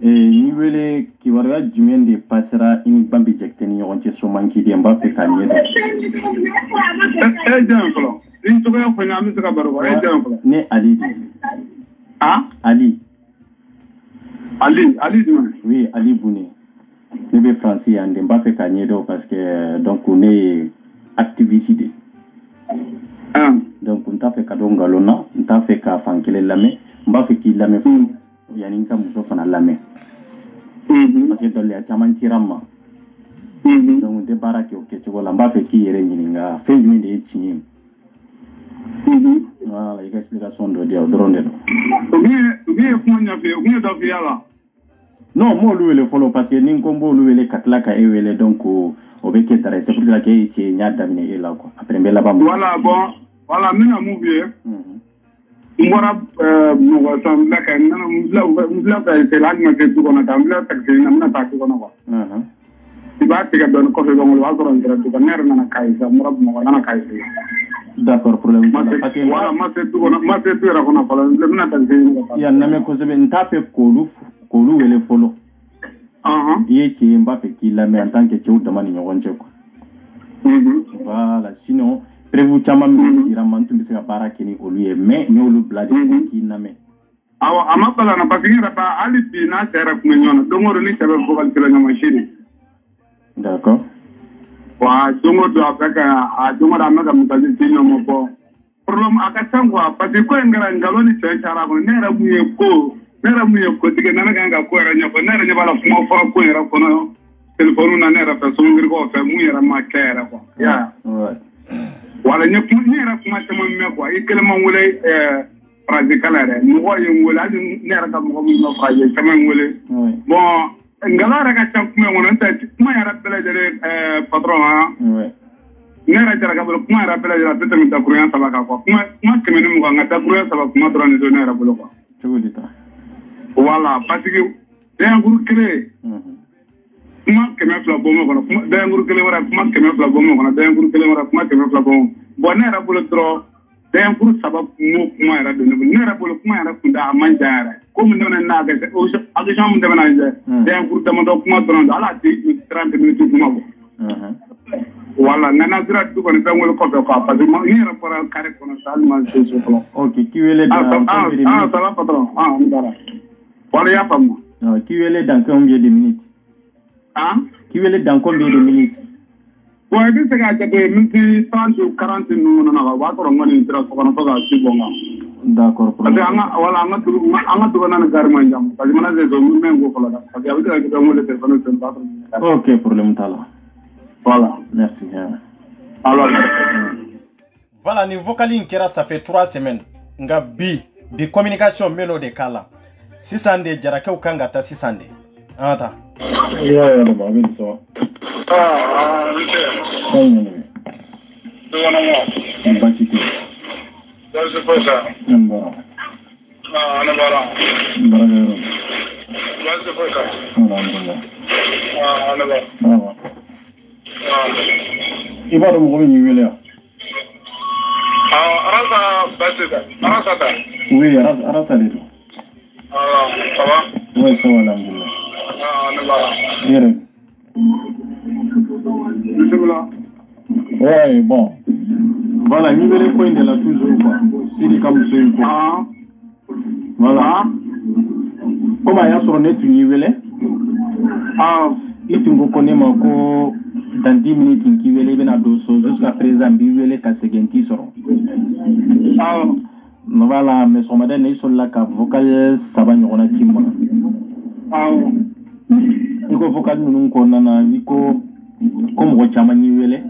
Ni wele ki warga jumende pasera ini bambi jekte ni yonche so manki de mbappe kanye do. Exemple. Ini to ko fanya mi saka baro. Exemple. Ne Ali. Ah? Ali Duma. Oui, Ali Boune. Ne be français ande mbappe kanye do parce que donc on est activité donc on t'a fait cadeau galona on t'a fait ka fankele lame on va fait qu'il lame yani ka muso fana lame parce que dans les chaman tirama donc de baraki o kecho la mba fait ki yere nyininga fait du de chinyi voilà l'explication de dia drone bien kuma nya fe kuma da fi yala non mo lu le follow parce que ni ngombo lu le katlaka e wele donc o be ketare c'est pour ça que e nya damine e la quoi après me la ba voilà bon voilà mina mu bien ngora mo sam la ka na mula ka te la ma te tu kona tambla tak te na na ta tu kona ko tiba te ka don ko fe ngol wa ko ran tu ka ner na kai sa murab mo na kai d'accord problème parce que voilà ma te tu kona ma te tu ra kona ko na ta te ya na me ko se ben ta fe ko lu wele follow ye ki mba fe ki la me en tant que tu demande ni ngonje ko voilà sinon prévu chama mi ira mantu bi se bara kini oluye mais ni olu blade ki name awa amapala na pakingira pa alipi na tera kumenyona dongoro ni sabe vocal kila na machine d'accord wa dongo do afaka a dongo da mega mutaji tinyo mopo problem akasangwa pati ko ngara ngaloni chara ko nera muye ko tige nana ganga ko era nyako nera nyabala fumo fora ko era ko no telefonu na nera fa so ngir ko fa muye ra ma kera ko ya wala ñep ñi ra kuma tama me ko ay kelma wulay phrase kala re mo ko yum wala ni nera ka mo no phrase tama wulay bon ngala ra ka tam kuma wona ta kuma ya rabela jere patron ha nera jara ka kuma ya rabela jara ta mi ta kuran sabaka ko kuma kemene mo nga ta kuran sabaka kuma drone do nera bolo ko tugudita wala parce que den guru kele kuma kemé fla bomo kono kuma den guru kele wara kuma kemé fla bomo kono den guru kele wara kuma kemé fla bomo bon nera bolo tro den guru sabab mo kuma era do nera bolo kuma era kunda amanjara ko mun demana na ga o action mun demana den guru demando kuma tro ala ti 30 minutes kuma ko wala nana dira du kono ben wol ko ko parce que mo nera pour carré kono salma so ko OK qui wele dans ça va patron ndara wala ya pam qui wele dans combien de minutes qui veut dans combien de minutes? Ouais, c'est ça que j'ai minutes 30 ou 40 nous on a va trop ngani tira ko na faga ci bonga. D'accord. Parce que wala anga du na garma jam. Parce que mana zo mu mengo ko la. Parce que avec que mo le téléphone c'est pas. OK, problème tala. Voilà, merci. Alors voilà ni vocaline kera ça fait 3 semaines. Nga bi communication meno de kala. Sisande jaraka ukanga ta sisande. Ata. Ya no ma ben so. Basiti. That's the first time. Mbara. Anabara. Mbara. That's the first time. Alhamdulillah. Anabara. Ibaro mo ni wele. Arasa basita. Arasa ta. Oui, arasa le. Ça va? Oui, ça va alhamdulillah. Anabara. Yere. Bismillah. Ouais, bon. Voilà, ni wele ko inde la toujours quoi. Sidi kam so ko. Voilà. Comment ya soro netu ni wele? Itungo konema ko dans 10 minutes qui wele bena doso jusqu'à présent bi wele ka segenti soro. Voilà, mais son madame est sur la ka vocal sabanyona kimma. Iko vocal nunu ko nana iko comme ko chama ni wele.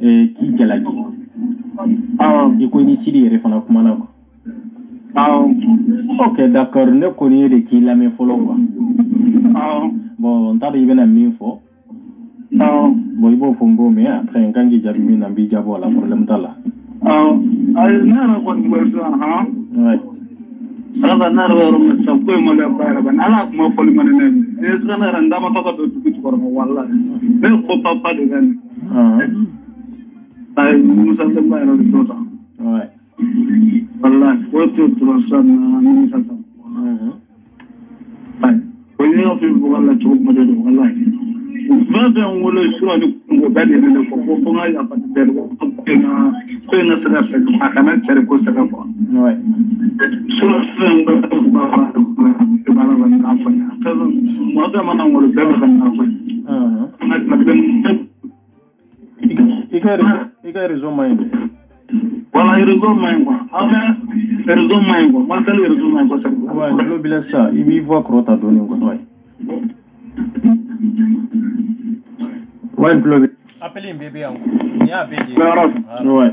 Qui jalagi. Iko ni sidi refana kumana ko. OK, d'accord, ne connais de qui la me follow quoi. Bon, on t'a dit ben ami fo. Bon, il faut fongo mais après un kangi jabi na bi jabo la problème tala. Nara ko ngweso ha. Ouais. Sasa nara waro msa ko mo le bayra ban ala ko foli man ne. Est-ce que nara ndama to ko to ko wallahi. Me ko papa de gan. Ay musa de bayra do ta. Ouais. Wallahi ko to trosan ni sa ta. Ay ko ni o fi wallahi to mo de wallahi. Vade on wala sura ni ko bali ne ko ko ngai apa de ko na sera se ma kana tere ko sera ko. Ouais. Sura sen ba ba na fa ya. Kaza mo da mana wala da ba na fa. Na I ka réseau main. Voilà, réseau main quoi. Réseau main quoi. Moi c'est le réseau main quoi. Ouais, le bilan ça, il voit quoi t'as donné quoi. Ouais, le appelez un bébé encore. Il y a un bébé. Ouais.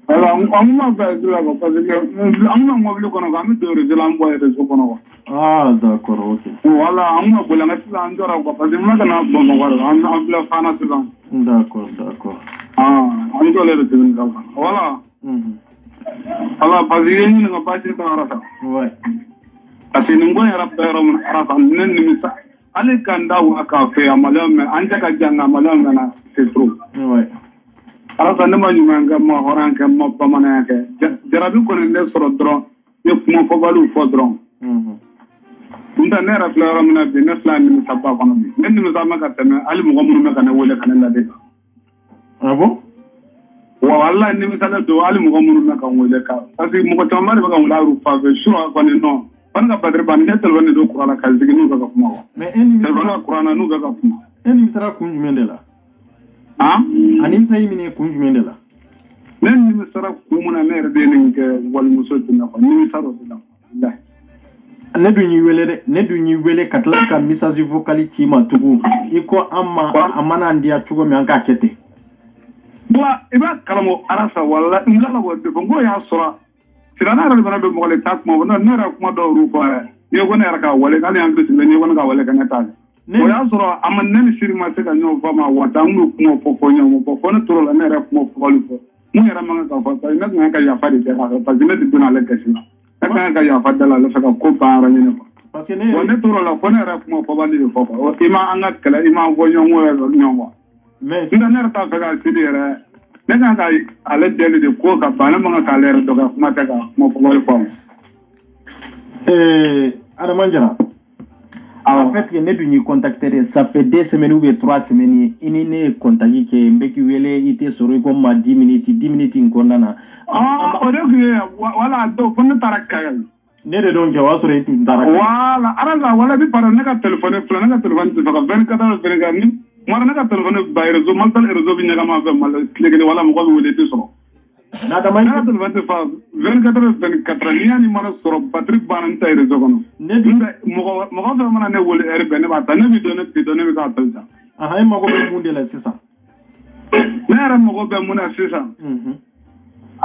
Alors, on m'a fait de la parce que on m'a mobile qu'on a mis de réseau l'envoyer réseau qu'on a. Ah, d'accord, ok. Voilà, on m'a voulu mettre là en dehors quoi parce que moi quand on va on l'a fait na ça. D'accord. Ah, on doit le retirer là. Voilà. Alors, parce que ni on va pas se faire ça. Ouais. Parce que nous on ira faire on nen ni ça. Ale kanda wa café amalam anja ka janga amalam na c'est trop. Ouais. Alors ça ne m'a pas ma horan que ma pamana que jarabi ko ne soro dron yo kuma fo balu fo dron. Unda ne ra flora mina be ne fla ni sabba kono bi. Men ni sama ka teme ali mo mo me kana wole kana la de. Ah bon? Wa wallahi ni misala do ali mo mo me kana wole ka. Parce que mo ko tamare ba kan la ru fa be sura ko ne no. Banga badre ban ne telwane do qur'ana ka zigi nu ga kuma. Mais eni telwane qur'ana nu ga kuma. Eni misara kun jumende la. Ah? Anim say mine kun jumende la. Nen ni misara kumuna ne rede ne ke wal muso tinna ko ni misara do la. Ne du ñi wele katla ka message vocal ci ma tugu iko amma amana ndia tugo mi anka kete. Bwa iba kalamo arasa wala ngala wo de ngo ya sura sirana ra bana do mo le tak mo no ne ra kuma do ru ko yo ko ne ra ka wale kan yang bisu ne ko ka wale kan ta o ya sura amman ne siri ma se ka nyo fa ma wa ta mu kuma fo nyo mo fo ne toro la ne ra kuma fo lu ko mu ya ra ma ka fa ta ne ka ya fa de ta ka pa ne de na le ka shi ka ya fa de la le fa ko pa ra ne ko parce que ne toro la ko ne ra kuma fo ba le fo o ima anga kala ima fo nyo mo nyo mais si ne ra ta fa ga siri ra ne ka ale deli de ko ka bana ma ka le do ka kuma ta ka mo fo le fo Adamanjara. En fait, que ne du contacter, ça fait 2 semaines ou 3 semaines. Il n'est contacté que Mbeki Wele était sur comme 10 minutes in Kondana. Ah, voilà, donc on ne taraka. Ne de donc jawa sur it taraka. Voilà, araza wala bi para naka téléphone fla naka téléphone tu faka 24 heures berengani. Mara naka téléphone ba réseau mal réseau bi nyaga ma fa mal clé wala mo ko wele te so. Nada mais naka téléphone fa 24 heures 24 ni ani mara soro Patrick Banan tay réseau kono. Ne bi mo ko fa mana ne wole er ben ba ta ne bi donné bi ka talta. Ah ay mago be munde la c'est ça. Ne ara mo ko be muna c'est ça.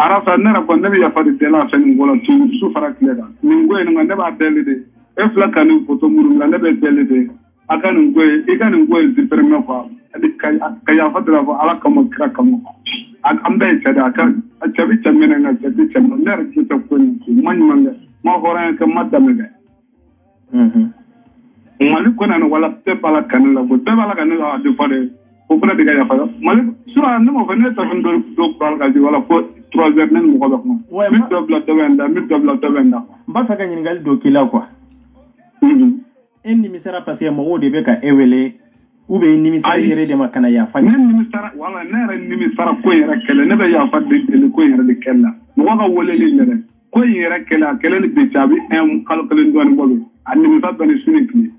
Arasa nera ko nabi ya fadi tela fa ni ngola tu su fara klega ni ngoy ni ngande ba tele de e fla kanu photo muru ngande be tele de aka ni ngoy e kan ngoy di perme ko adi kaya fa dra fa ala kamo kra kamo ak ambe tada aka achabi chamene na chabi chamene nera ki to ko ni man manga mo horan ka madame ga mali ko na wala te pala kanu la ko te pala kanu a de fade ko fana de ga ya fa mali sura no mo fa ne ta do pala ga di wala ko 3 heures même mo ko ba ko ouais mi double to venda ba fa ganyi ngal do kila quoi en ni misara parce que mo de be ka ewele ube ni misara yere de makana ya fa ni misara wala nere ni misara ko yere kele ne be ya fa de ko yere de kella mo ga wole li lere ko yere kele ni be tabi en kala ndo ni bobe an ni misara bani sunikni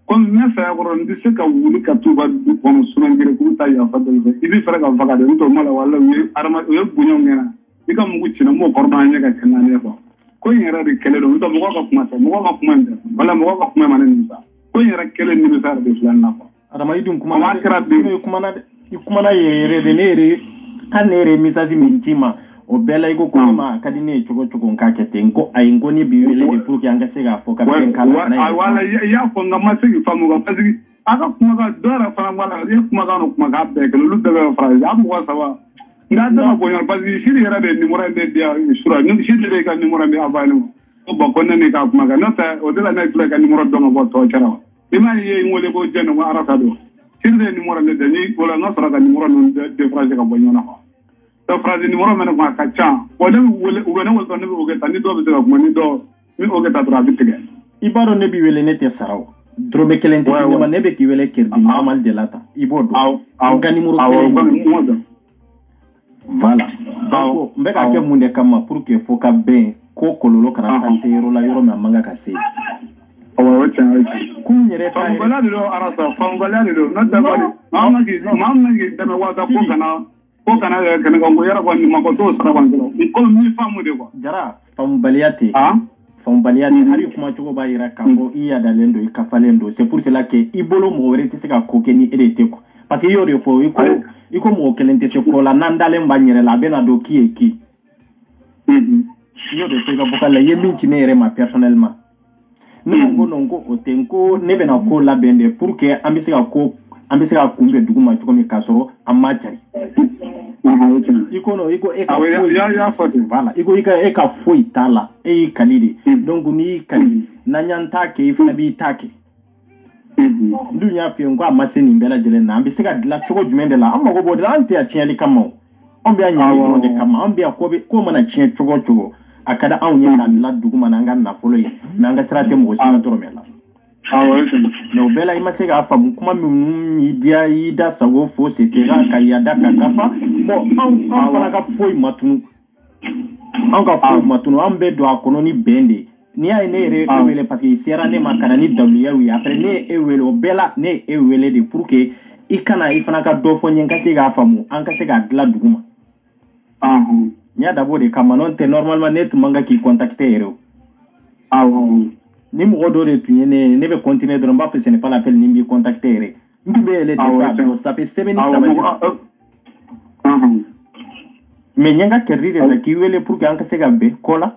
comme ne sa ko ron di se ka wuli ka tuba du ko sunan gere ko ta ya fa de ibi fara ka vaga de to mala wala wi arma yo bunyo ngena ika mugu china mo korba nya ka kana ne ko ko yera de kele do to mo ko kuma nda wala mo ko kuma manen ni sa ko yera kele ni misar de flan na ko adama idun kuma na kuma na yere de nere kan nere misasi mintima o bela iko kuma kadine chuko nka kete ngo ay ngoni biwele de pour ki anga sega fo ka ben kala na wala ya fo ngama segi famu ga pasigi aka kuma ga dora fa wala ya kuma ga no kuma ga be lu de fra ya mo ko sawa nda dama ko ñor parce que siri yara de numéro de dia sura ñu siri de ka numéro de avanu ko ba ko ne ka kuma ga nata o de la na tula ka numéro do ngo to chara imani ye ngole ko jeno ma arasa do siri de numéro de ni wala no sura ka numéro non de phrase ka bonyo na ko to phrase numéro men ko ka cha o de wole o ne wol ne o ge tani do be ka kuma ni do mi o ge ta tra bitege ibaro ne bi wele ne te saraw drobe kelente ne ma ne be ki wele kerdi normal de lata ibodo ga numéro kelente voilà donc mbe ka ke munde kama pour que fo ka ben ko kololo kana ka se yoro la yoro na manga ka se awa wacha kum yere ta fangala do arasa fangala do na da bari mamma gi da me wasa ko kana ko yara ko ni mako to sara bangalo ko mi famu de ko jara fambaliate hari kuma cogo ba yira kambo iya dalendo ikafalendo c'est pour cela que ibolo mo were tese ka kokeni edete ko parce que yore fo iko mo kelente se ko la nandale mbanyere la bena do ki yo de sega bokala yemin tinere ma personnellement nongo otenko ne bena ko la bende pour que ambisega kumbe duguma cogo mi kasoro amachari iko eka voilà eka foi tala kalidi donc ni kalidi nanyanta ke ifana bi take dunya fi ngo amaseni mbela jele na ambi sega dila chogo jumende la amma go bodila ante ya chiali kama ambi anya no de kama ambi ko mana chie chogo akada anya na la duguma nanga na folo yi nanga sirate mo sina toromela no bela imasega afamu kuma idia ida sago fo setera kayada kakafa mo an fana ka foi matunu ambe do akono ni bende ni ay ne re ewele parce que sera ne makana ni dawiya wi après ne ewele o bela ne ewele de pour que ikana ifana ka do fo nyenka sega afamu an ka sega dla duguma nya dabo de kama non te normalement net manga ki contacter ero ni mo do de tunye ne be continuer de mba ce n'est pas l'appel ni bi contacter mbi ele de ça fait 7 minutes mais nyanga kerri de ki wele pour que an ka sega be kola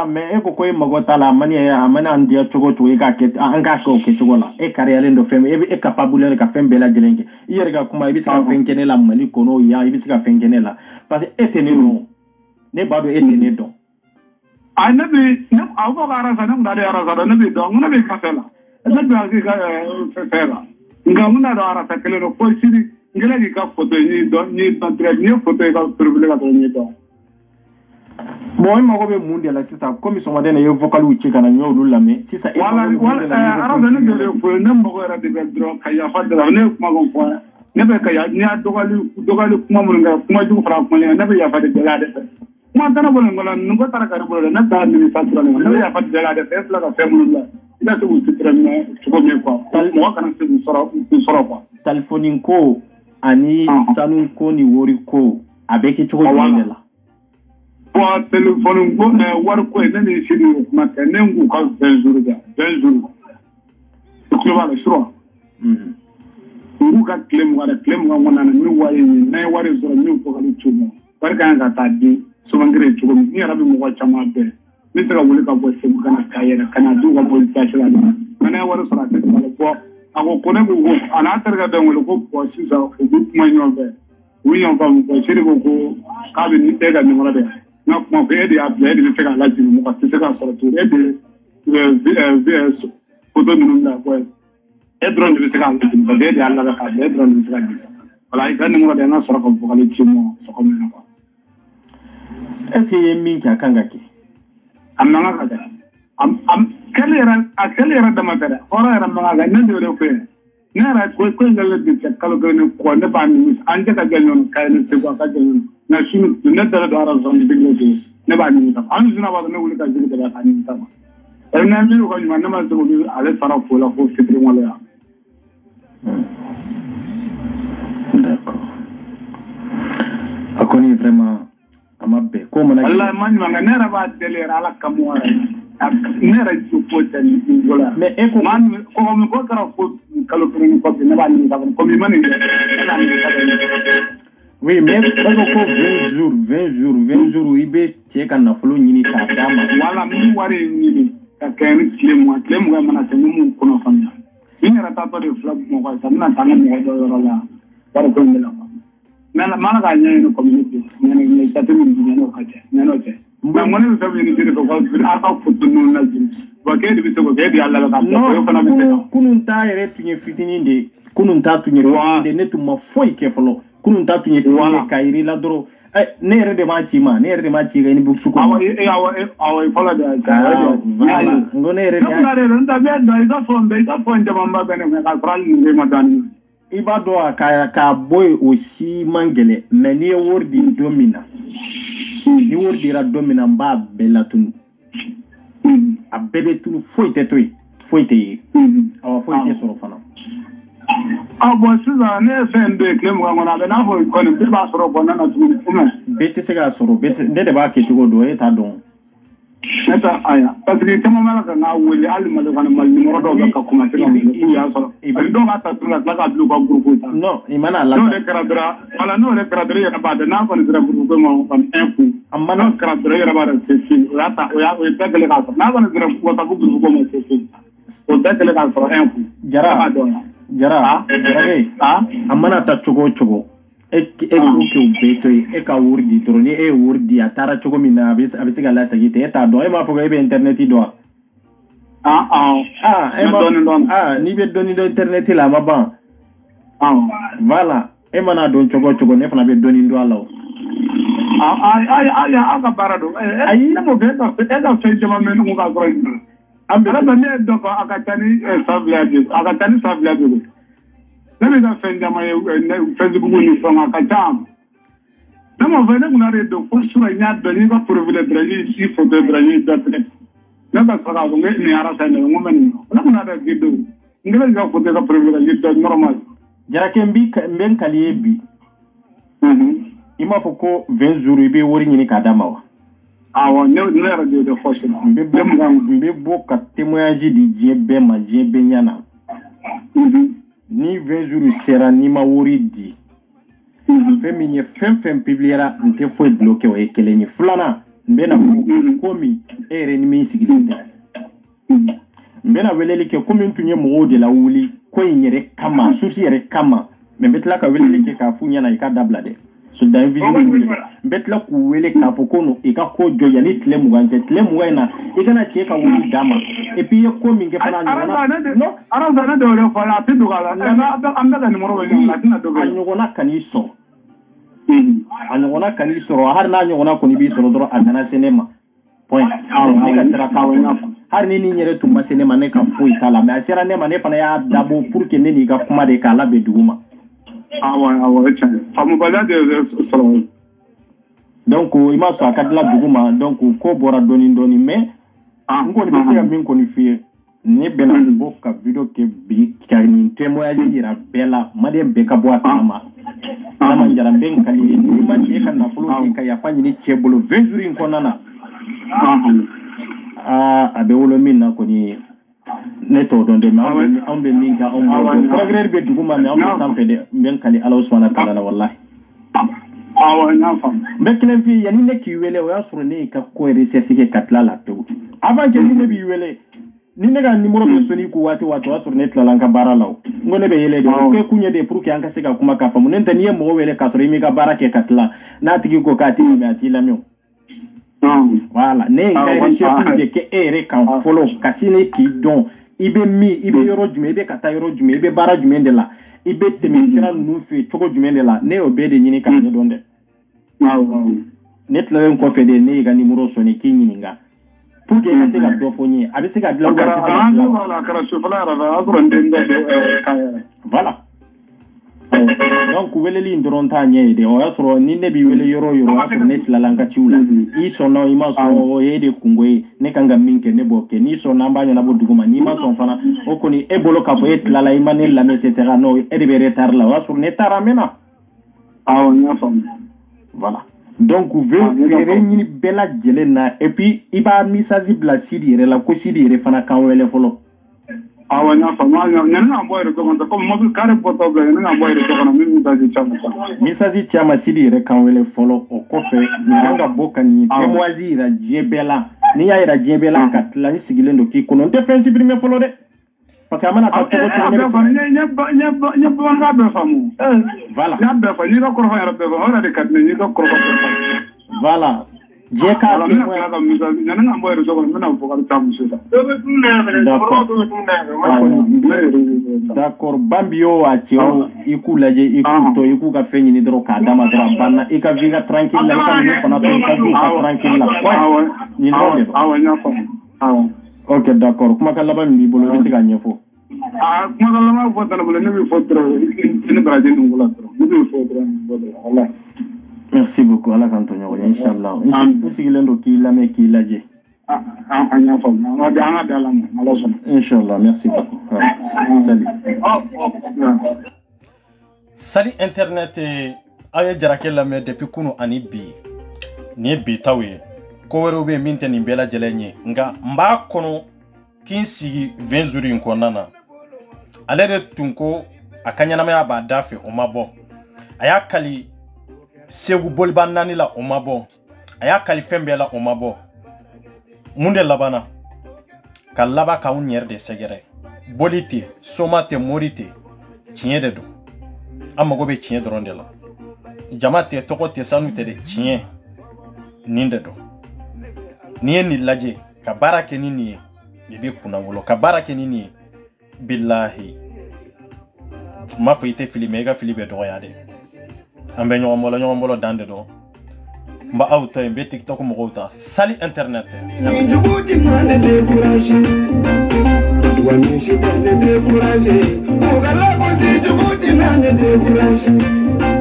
mais eko ko magota la mani amana andia chogo ka ke anga ko ke chogo la e kare alendo fem e capable ka fem bela jelenge yere ga kuma ibisa fenkene la mali kono ya ibisa fenkene la parce que etene no ne bado etene do anabi ne awu ga ara sana ngade ara sana nabi do nabi ka fela nabi agi ga fela ngamuna do ara takele ro ko siri ngela gi ka photo ni do ni ni photo ga privilege ga do ni do bon ma be mundi la sisa comme so madena yo vocal wi kana nyolu lame sisa wala ara da ne le ko ne mo era de bedro kaya fadra ne kuma gon ko ne be kaya ni dogali kuma mun ga kuma ju fra kuma ne be ya fadde de de kuma dana bolen ngola ngo tara ka bolen na da ni santra ne be ya fadde de de la ka femun la ila to sitra ne ko me ko mo kana se soro ko telefonin ko ani sanun ko ni wori ko abeki to ne la pour téléphone bon war ko ne ni sidi ma ne ngu ka 20 jours to ko wala shuro ngu ka klem wala ngona ni waye ni nay wari zoro ni ko kali chumo barka nga tadi so mangere chumo ni arabi mo kwa chama be ni tara wuli ka bo se kana kayera kana du ka bo ta shira ni kana wari sora te ko bo ako ko ne ngu ana targa da wuli ko bo si sa ko bu ma nyobe wi yon ka mo shiri ko ka bi ni te ga ni mara de na kuma ko edi abla edi fega la jinu mo ka se ka soro to edi VS foto nunu na ko edron de se ka jinu edi alla ka edron de se ka jinu wala i kan mo de na soro ko ko kali chimo so ko me ko est-ce que min ka kanga ki amna ka da am kelera da matara ora era ma ga nan de ko nera ko ngale de kalo gane ko ne ba ni an ka ganyon kai ne se ko ka ganyon na shinu ne dara da ran zon diglo ne ba ni ta an zuna ba ne wuli ka jige da kan ta ba na mi ko ni ma na ma zo bi ale fara ko la ko fitri mo la d'accord akoni vraiment amabbe ko mana Allah man ma nera ba dele ala kamwa nera ju ko tan ngola mais eko man ko mi ko kara ko kalo ko ne ba ni ta ko mi mani oui mais ko 20 jours ibe tie kan na folo nyini ka dama wala mi wari ni ka ken klem ga mana te mu ko no fanya ni rata to de flab mo ko sa na tan mo do la war ko ndela na mana ga nyene community ni ta te mi ni no ka je no je ma mo ne so ni dire ko ko aka futu no na jin wa ke de ko ke di alla ka ko ko na bi te kunun ta ere tunye fitini de kunun ta tunye de ne tu ma foi ke folo kunun ta tunye wala kairi la doro ne ere de ma ci ga ni buksu ko awa fala da ngo ne ere da nda be da fo nda mamba bene ka pral ni ma dan ibado ka boy aussi mangele mais ni wordi domina ni wordi ra domina mba belatun a bɛɛ bɛ tunu foyi tɛ to yen foyi tɛ ye awɔ foyi tɛ sɔrɔ fana bon sisan ne ye fɛn dɔ ye tile mugan kɔnɔ a bɛ n'a fɔ kɔni bɛɛ b'a sɔrɔ kɔnɔna na tuguni bɛɛ tɛ se k'a sɔrɔ ne de b'a kɛ cogo dɔn e t'a dɔn ne t'a aya parce que caman b'a la ka n'a wele hali mali kɔnɔ mali nimɔrɔ dɔw bɛ ka commencer ka wele k'u y'a sɔrɔ parce que dɔw b'a ta turu la tila k'a bila u ka groupe ta non i mana la n'o de kɛra dɔrɔn voilà n'o de kɛra dɔrɔn i yɛrɛ b'a dɔn n'a kɔni sera groupe ma kɔni un coup n'o kɛra dɔrɔn i yɛrɛ b'a dɔn c'est fini o ye bɛɛ kɛlen k'a sɔrɔ n'a kɔni sera whatsapp groupe ma c'est fini o bɛɛ kɛlen k'a sɔrɔ un coup jara a mana ta cogo o cogo e k'o kɛ o bɛɛ to yen e ka wari di dɔrɔn ni e ye wari di a taara cogo min na a bɛ se ka lasegin ten e t'a dɔn e m'a fɔ ko e bɛ internet dɔn n'i bɛ dɔɔnin dɔn internet la a ma ban voilà e mana dɔn cogo o cogo ne fana bɛ dɔɔnin dɔn a la o aw ka baara don ayi ne m'o kɛ e ka fɛn caman bɛ ne ko k'a sɔrɔ yen an bɛ ne ye dɔ fɔ a ka taa ni san fila de a ka taa ni san fila de ne bɛ ka fɛn caman ye Facebook ni fɛnw a ka ca ne m'a fɔ ne kun de don fo sura n y'a dɔn n'i ka profil dɔrɔn n'i photo dɔrɔn n'i dɔ tigɛ ne bɛ sɔrɔ k'a fɔ n nin ara sa ne ko mɛ nin ne kun de k'i don n kɛlen ka photo ka profil la n'i dɔ normal Jarake n bɛ n kali ye bi i m'a fɔ ko 20 jours i bɛ wari ɲini k'a d'a ma wa awɔ ne yɛrɛ de y'o de fɔ sisan n bɛ bɔ ka témoignage di diɲɛ bɛɛ ma diɲɛ bɛɛ ɲɛna ni 20 jours sera n'i ma wari di fɛn min ye fɛn fɛn publiera n tɛ foyi bloqué o ye kelen ye filanan n bɛna komi e yɛrɛ ni min sigilen tɛ n bɛna weleli kɛ komi n tun ye mɔgɔw de la wuli ko in yɛrɛ kama souci yɛrɛ kama mais n bɛ tila ka weleli kɛ k'a f'u ɲɛna i ka dabila dɛ soldat invisible n bɛ tila k'u wele k'a fɔ ko i ka ko jɔ yanni tile 20 cɛ tile 20 in na i kana cɛ ka wuli d'a ma et puis i ye ko min kɛ fana arasa ne de y'o fɔ a tɛ dogo a la an bɛ ka numéro bɛ ɲɔgɔn na a tɛna dogo a ɲɔgɔnna kan'i sɔrɔ a ɲɔgɔnna kan'i sɔrɔ hali n'a ɲɔgɔnna kɔni b'i sɔrɔ dɔrɔn a kana se ne ma point ne ka sira t'a hali ni yɛrɛ tun ma se ne ma ne ka foyi t'a la mais a sera ne ma ne fana y'a dabɔ pour que ne n'i ka kuma de k'a labɛn dugu ma awɔ tiɲɛ faamubaliya de sɔrɔ donc i m'a sɔn a ka dilan dugu ma donc ko bɔra dɔɔnin dɔɔnin mais n kɔni bɛ se ka min kɔni f'i ye ne bɛna bɔ ka video kɛ bi ka nin témoignage yira bɛɛ la maliyɛn bɛɛ ka bɔ a kalama Adama Jara n bɛ n kali ye n'i ma cɛ ka nafolo di ka yafa ɲini cɛ bolo 20 jours in kɔnɔna na a bɛ wolo min na kɔni ne t'o dɔn dɛ mais anw bɛ min kɛ anw b'o dɔn progrès bɛ dugu ma mais anw bɛ sanfɛ dɛ n bɛ n kali Ala subahana taala la walahi awɔ n y'a faamu n bɛ kelen f'i ye yanni ne k'i wele o y'a sɔrɔ ne y'i ka ko recherche kɛ ka tila la pewu avant que ni ne b'i wele ni ne ka numéro bɛ sonni ku waati o y'a sɔrɔ ne tilala n ka baara la o n ko ne bɛ yɛlɛ de o kɛ kun ye de pour que an ka se ka kuma k'a faamu n'o tɛ n'i ye mɔgɔ wele k'a sɔrɔ i m'i ka baara kɛ ka tila n'a tigi ko k'a t'i lamɛn a t'i lamɛn voilà ne ye n ka recherche de kɛ e yɛrɛ kan fɔlɔ ka sini k'i dɔn i bɛ min i bɛ yɔrɔ jumɛn i bɛ ka taa yɔrɔ jumɛn i bɛ baara jumɛn de la i bɛ tɛmɛ sira ninnu fɛ cogo jumɛn de la ne y'o bɛɛ de ɲini k'a ɲɛdɔn dɛ ne tilalen kɔfɛ de ne y'i ka numéro sɔnni k'i ɲininka pour que i ka se ka dɔ fɔ n ye a bɛ se ka dilan voilà donc weleli in dɔrɔn t'a ɲɛ ye dɛ o y'a sɔrɔ ni ne b'i wele yɔrɔ o yɔrɔ o y'a sɔrɔ ne tilala n ka ciw la i sɔnna i ma sɔn o ye de kungo ye ne kan ka min kɛ ne b'o kɛ n'i sɔnna an b'a ɲɛnabɔ dugu ma n'i ma sɔn fana o kɔni e bolo k'a fɔ e tilala i ma ne lamɛn et cetera non e de bɛ retard la o y'a sɔrɔ ne taara n mɛna awɔ n y'a faamu voilà donc fɛɛrɛ ɲini bɛɛ lajɛlen na et puis i b'a message bila Sidi yɛrɛ la ko Sidi yɛrɛ fana kan wele fɔlɔ awɔ n y'a faamu yanni k'an bɔ réseau kɔnɔ comme mobile carré bɔtɔ filɛ yanni k'an bɔ réseau kɔnɔ min message caman message caman Sidi yɛrɛ kan wele fɔlɔ o kɔfɛ nin kan ka bɔ ka nin témoignage yira diɲɛ bɛɛ la n'i y'a yira diɲɛ bɛɛ la ka tila n sigilen don k'i kɔnɔ n tɛ fɛn supprimer fɔlɔ dɛ parce que a mana taa cogo cogo ne bɛ fɔ n ye bamanankan bɛɛ faamu voilà n y'a bɛɛ fɔ n'i ka kɔrɔfɔ yɛrɛ bɛɛ fɔ o yɛrɛ de ka di ne ye n'i ka kɔrɔfɔ bɛɛ fɔ voilà diɲɛ k'a n bɛna tila ka message yanni k'an bɔ réseau kɔnɔ n bɛna vocal ta muso la d'accord Bambi y'o a cɛ o i k'u lajɛ i k'u tɔ i k'u ka fɛn ɲini dɔrɔn k'a d'a ma dɔrɔn a banna i ka vie ka tranquille la i ka ninnu fana to i ka vie ka tranquille la nin dɔrɔn de don awɔ n y'a faamu awɔ ok d'accord kumakan laban min b'i bolo i bɛ se k'a ɲɛfɔ kumakan laban fɔ tɛnɛ bolo ne bɛ fɔ dɔrɔn ne baraji nin ko la dɔrɔn ne bɛ fɔ dɔrɔn walahi merci beaucoup ala k'an to ɲɔgɔn ye inchallah n sigilen don k'i lamɛn k'i lajɛ an y'a faamu an ka da la ma ala sɔnna inchallah merci beaucoup salut sali internet aye jarake lamɛ depuis kunu ani bi ni bi taw ye ko wɛrɛw bɛ min tɛ nin bɛɛ lajɛlen ye nka n b'a kɔnɔ k'i sigi 20 jours in kɔnɔna na ale de tun ko a ka ɲɛnamaya b'a da fɛ o ma bɔ a y'a kali segu boliba 4 la o ma bɔ a y'a kali fɛn bɛɛ la o ma bɔ mun de labana ka laba k'anw yɛrɛ de sɛgɛrɛ boli tɛ soma tɛ mori tɛ tiɲɛ de don an mago bɛ tiɲɛ dɔrɔn de la jama tɛ tɔgɔ tɛ sanu tɛ de tiɲɛ nin de don n'i ye nin lajɛ ka baara kɛ ni nin ye i bɛ kunnawolo ka baara kɛ ni nin ye bilahi m'a fɔ i tɛ fili mɛ i ka fili bɛ dɔgɔya de an bɛ ɲɔgɔn bolo dan de don n b'a aw ta yen n bɛ tiktok mɔgɔw ta sali internet When you see them, they découragé. On va la poser, tu vas te décourager.